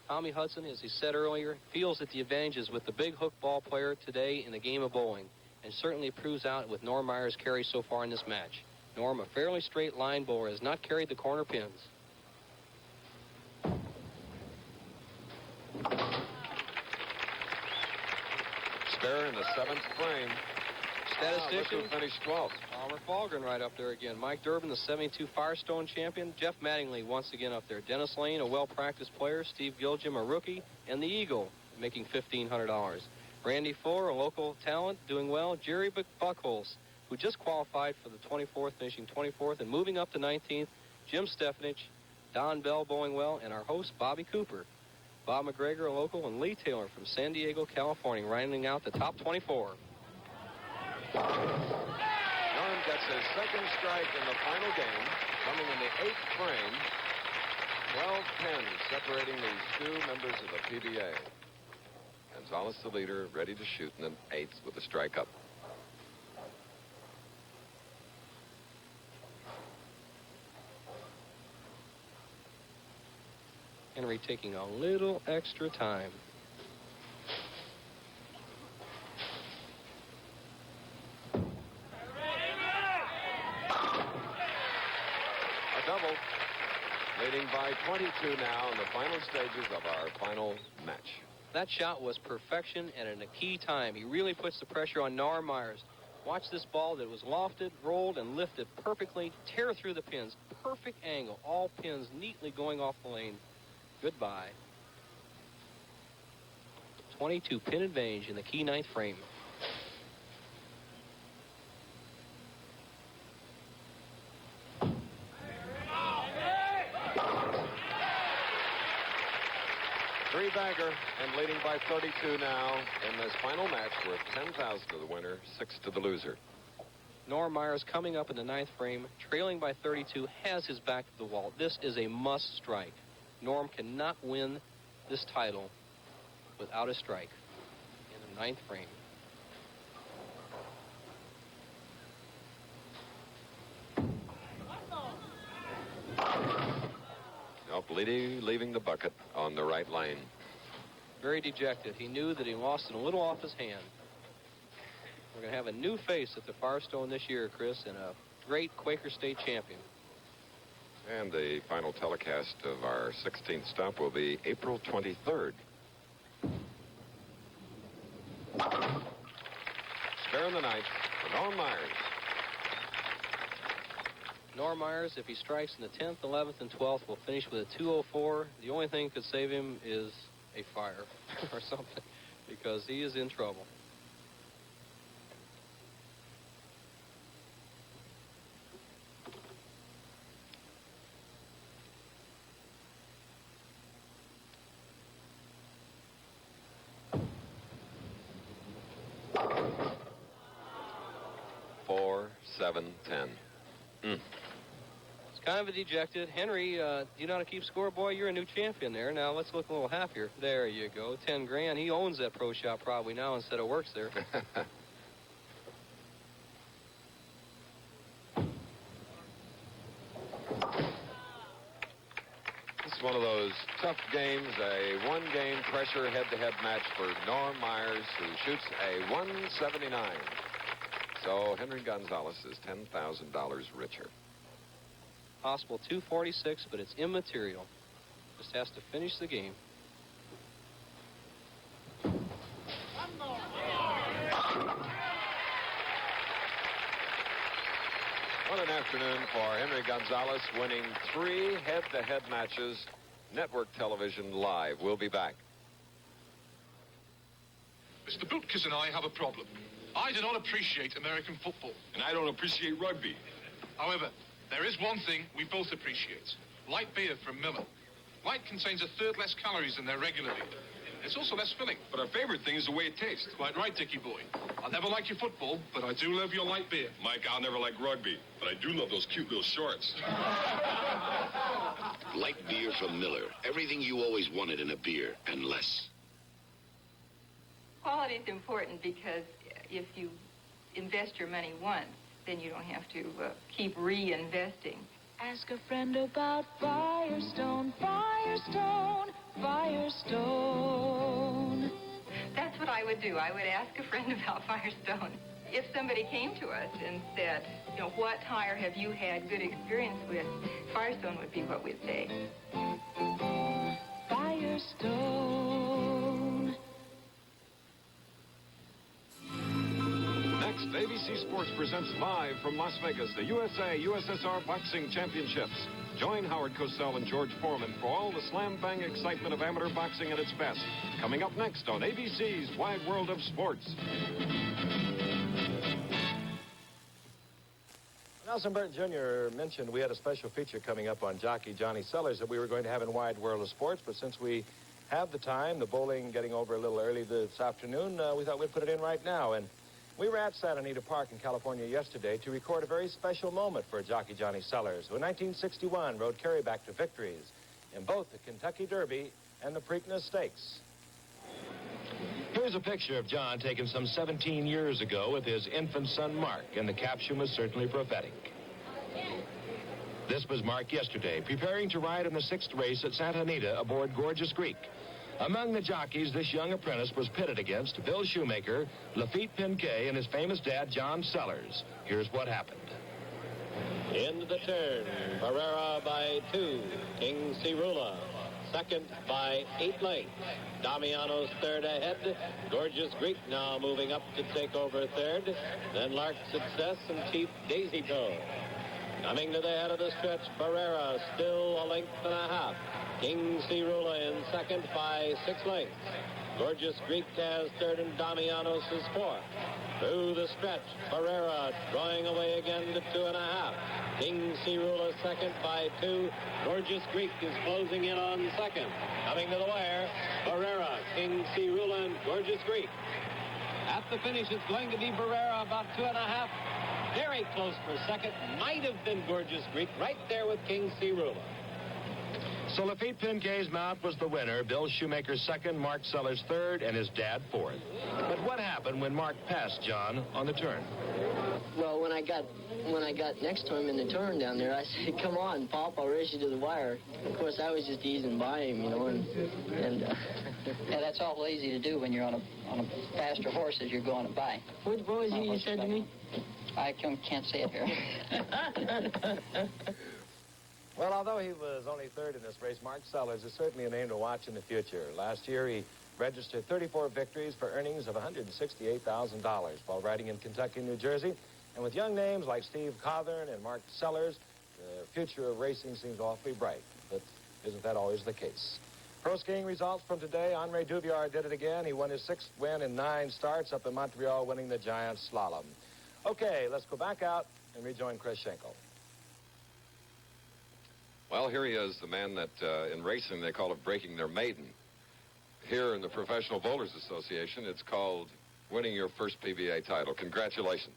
Speaker 3: Tommy Hudson, as he said earlier, feels that the advantage is with the big hook ball player today in the game of bowling, and certainly proves out with Norm Myers' carry so far in this match. Norm, a fairly straight line bowler, has not carried the corner pins.
Speaker 2: Spare in the seventh frame.
Speaker 3: Statistician,
Speaker 2: finished 12th.
Speaker 3: Palmer Falgren right up there again. Mike Durbin, the 72 Firestone champion. Jeff Mattingly once again up there. Dennis Lane, a well-practiced player. Steve Gilgim, a rookie. And the Eagle, making $1,500. Randy Fuller, a local talent, doing well. Jerry Buckholz, who just qualified for the 24th, finishing 24th and moving up to 19th. Jim Stefanich, Don Bell bowling well, and our host, Bobby Cooper. Bob McGregor, a local, and Lee Taylor from San Diego, California, rounding out the top 24.
Speaker 2: Norm gets his second strike in the final game, coming in the eighth frame. 12 pins separating these two members of the PBA. Gonzalez, the leader, ready to shoot in the eighth with a strike up.
Speaker 3: Henry taking a little extra time.
Speaker 2: Double, leading by 22 now in the final stages of our final match.
Speaker 3: That shot was perfection and in a key time. He really puts the pressure on Norm Myers. Watch this ball that was lofted, rolled, and lifted perfectly, tear through the pins. Perfect angle. All pins neatly going off the lane. Goodbye. 22 pin advantage in the key ninth frame.
Speaker 2: Three-bagger and leading by 32 now in this final match worth 10,000 to the winner, 6 to the loser.
Speaker 3: Norm Myers coming up in the ninth frame, trailing by 32, has his back to the wall. This is a must strike. Norm cannot win this title without a strike in the ninth frame.
Speaker 2: Nope, leaving the bucket on the right lane.
Speaker 3: Very dejected. He knew that he lost it a little off his hand. We're going to have a new face at the Firestone this year, Chris, and a great Quaker State champion.
Speaker 2: And the final telecast of our 16th stop will be April 23rd. Spare in the ninth for Norm Myers.
Speaker 3: Norm Myers, if he strikes in the 10th, 11th, and 12th, will finish with a 204. The only thing that could save him is a fire or something, because he is in trouble.
Speaker 2: Four, 7, 10.
Speaker 3: It's kind of a dejected. Henry, do you know how to keep score? Boy, you're a new champion there. Now, let's look a little happier. There you go. 10 grand. He owns that pro shop probably now instead of works there.
Speaker 2: This is one of those tough games, a one-game pressure head-to-head match for Norm Myers, who shoots a 179. So Henry Gonzalez is $10,000 richer.
Speaker 3: Possible 246, but it's immaterial. Just has to finish the game.
Speaker 2: What an afternoon for Henry Gonzalez, winning 3 head-to-head matches, network television live. We'll be back.
Speaker 11: Mr. Butkus and I have a problem. I do not appreciate American football.
Speaker 13: And I don't appreciate rugby.
Speaker 11: However, There is one thing we both appreciate. Light beer from Miller. Light contains a third less calories than their regular beer. It's also less filling.
Speaker 13: But our favorite thing is the way it tastes.
Speaker 11: Quite right, Dickie boy. I'll never like your football, but I do love your light beer.
Speaker 13: Mike, I'll never like rugby, but I do love those cute little shorts.
Speaker 9: Light beer from Miller. Everything you always wanted in a beer, and less.
Speaker 16: Quality is important because if you invest your money once, then you don't have to keep reinvesting.
Speaker 7: Ask a friend about Firestone, Firestone, Firestone.
Speaker 16: That's what I would do. I would ask a friend about Firestone. If somebody came to us and said, you know, what tire have you had good experience with, Firestone would be what we'd say.
Speaker 7: Firestone.
Speaker 2: Next, ABC Sports presents live from Las Vegas the USA-USSR Boxing Championships. Join Howard Cosell and George Foreman for all the slam-bang excitement of amateur boxing at its best. Coming up next on ABC's Wide World of Sports.
Speaker 24: Nelson Burton Jr. mentioned we had a special feature coming up on jockey Johnny Sellers that we were going to have in Wide World of Sports, but since we have the time, the bowling getting over a little early this afternoon, we thought we'd put it in right now. And we were at Santa Anita Park in California yesterday to record a very special moment for jockey Johnny Sellers, who in 1961 rode Kerryback to victories in both the Kentucky Derby and the Preakness Stakes. Here's a picture of John taken some 17 years ago with his infant son Mark, and the caption was certainly prophetic. This was Mark yesterday, preparing to ride in the 6th race at Santa Anita aboard Gorgeous Greek. Among the jockeys this young apprentice was pitted against Bill Shoemaker, Lafitte Pincay, and his famous dad, John Sellers. Here's what happened.
Speaker 17: Into the turn, Barrera by 2, King Cerula second by 8 lengths. Damiano's third ahead. Gorgeous Greek now moving up to take over third. Then Lark's Success and Chief Daisy Toe. Coming to the head of the stretch, Barrera still a length and a half. King Cerula in second by 6 lengths. Gorgeous Greek has third and Damianos is fourth. Through the stretch, Barrera drawing away again to 2.5. King Cerula second by 2. Gorgeous Greek is closing in on second. Coming to the wire, Barrera, King Cerula, and Gorgeous Greek. At the finish, it's going to be Barrera about 2.5. Very close for second. Might have been Gorgeous Greek right there with King Cerula. So Lafitte Pincay's mount was the winner, Bill Shoemaker second, Mark Sellers third, and his dad fourth. But what happened when Mark passed John on the turn?
Speaker 18: Well, when I got next to him in the turn down there, I said, "Come on, Pop, I'll race you to the wire." Of course, I was just easing by him, you know, and
Speaker 25: yeah, that's awful easy to do when you're on a faster horse as you're going by.
Speaker 18: What was it you said to me?
Speaker 25: I can't say it here.
Speaker 24: Well, although he was only third in this race, Mark Sellers is certainly a name to watch in the future. Last year, he registered 34 victories for earnings of $168,000 while riding in Kentucky and New Jersey. And with young names like Steve Cawthorn and Mark Sellers, the future of racing seems awfully bright. But isn't that always the case? Pro skiing results from today. Henri Duvier did it again. He won his 6th win in 9 starts up in Montreal, winning the giant slalom. Okay, let's go back out and rejoin Chris Schenkel.
Speaker 2: Well, here he is, the man that in racing they call it breaking their maiden. Here in the Professional Bowlers Association, it's called winning your first PBA title. Congratulations.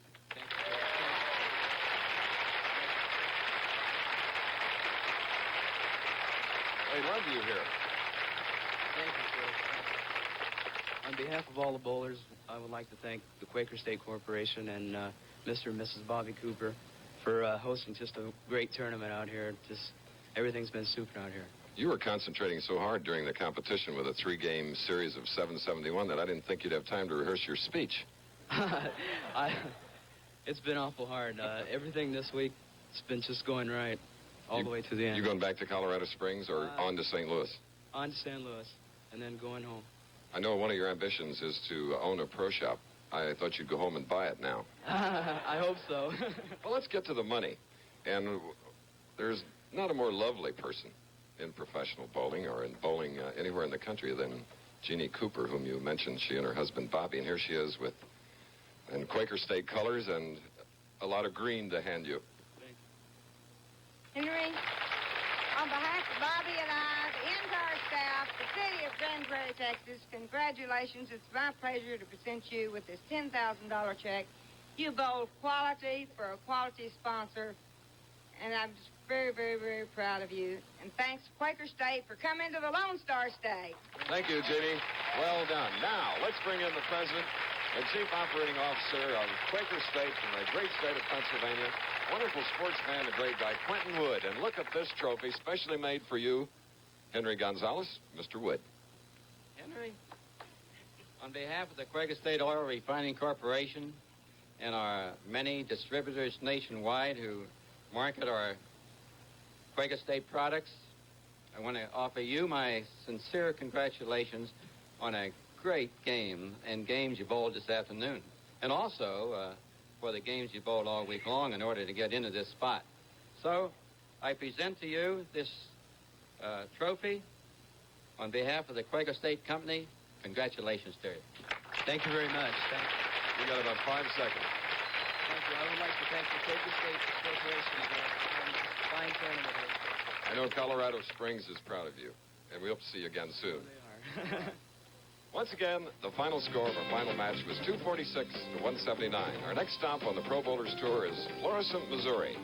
Speaker 2: They love you here.
Speaker 5: Thank you, sir. On behalf of all the bowlers, I would like to thank the Quaker State Corporation and Mr. and Mrs. Bobby Cooper for hosting just a great tournament out here. Everything's been super out here.
Speaker 2: You were concentrating so hard during the competition with a 3-game series of 771 that I didn't think you'd have time to rehearse your speech.
Speaker 5: It's been awful hard. Everything this week, it's been just going right all the way to the end.
Speaker 2: You going back to Colorado Springs or on to St. Louis?
Speaker 5: On to St. Louis, and then going home.
Speaker 2: I know one of your ambitions is to own a pro shop. I thought you'd go home and buy it now.
Speaker 5: I hope so.
Speaker 2: Well, let's get to the money. And there's not a more lovely person in professional bowling or in bowling anywhere in the country than Jeannie Cooper, whom you mentioned, she and her husband Bobby. And here she is in Quaker State colors and a lot of green to hand you.
Speaker 1: Henry, on behalf of Bobby and I, the entire staff, the city of Grand Prairie, Texas, congratulations. It's my pleasure to present you with this $10,000 check. You bowled quality for a quality sponsor, and I'm just very, very, very proud of you. And thanks to Quaker State for coming to the Lone Star State.
Speaker 2: Thank you, Jeannie. Well done. Now, let's bring in the president and chief operating officer of Quaker State from the great state of Pennsylvania. Wonderful sportsman, a great guy, Quentin Wood. And look at this trophy, specially made for you, Henry Gonzalez, Mr. Wood.
Speaker 6: Henry, on behalf of the Quaker State Oil Refining Corporation and our many distributors nationwide who market our Quaker State products, I want to offer you my sincere congratulations on a great game and games you bowled this afternoon. And also for the games you bowled all week long in order to get into this spot. So I present to you this trophy on behalf of the Quaker State Company. Congratulations to you.
Speaker 5: Thank you very much. Thank you.
Speaker 2: We got about 5 seconds.
Speaker 5: Thank you. I would like to thank the Quaker State Corporation for a fine tournament here.
Speaker 2: I know Colorado Springs is proud of you, and we hope to see you again soon.
Speaker 5: They are.
Speaker 2: Once again, the final score of our final match was 246 to 179. Our next stop on the Pro Bowlers Tour is Florissant, Missouri.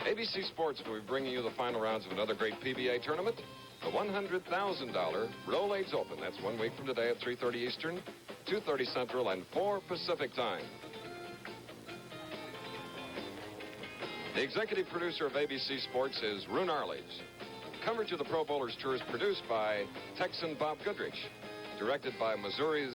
Speaker 2: ABC Sports will be bringing you the final rounds of another great PBA tournament, the $100,000 Rolaids Open. That's 1 week from today at 3:30 Eastern, 2:30 Central, and 4 Pacific time. The executive producer of ABC Sports is Roone Arledge. Coverage of the Pro Bowlers Tour is produced by Texan Bob Goodrich. Directed by Missouri's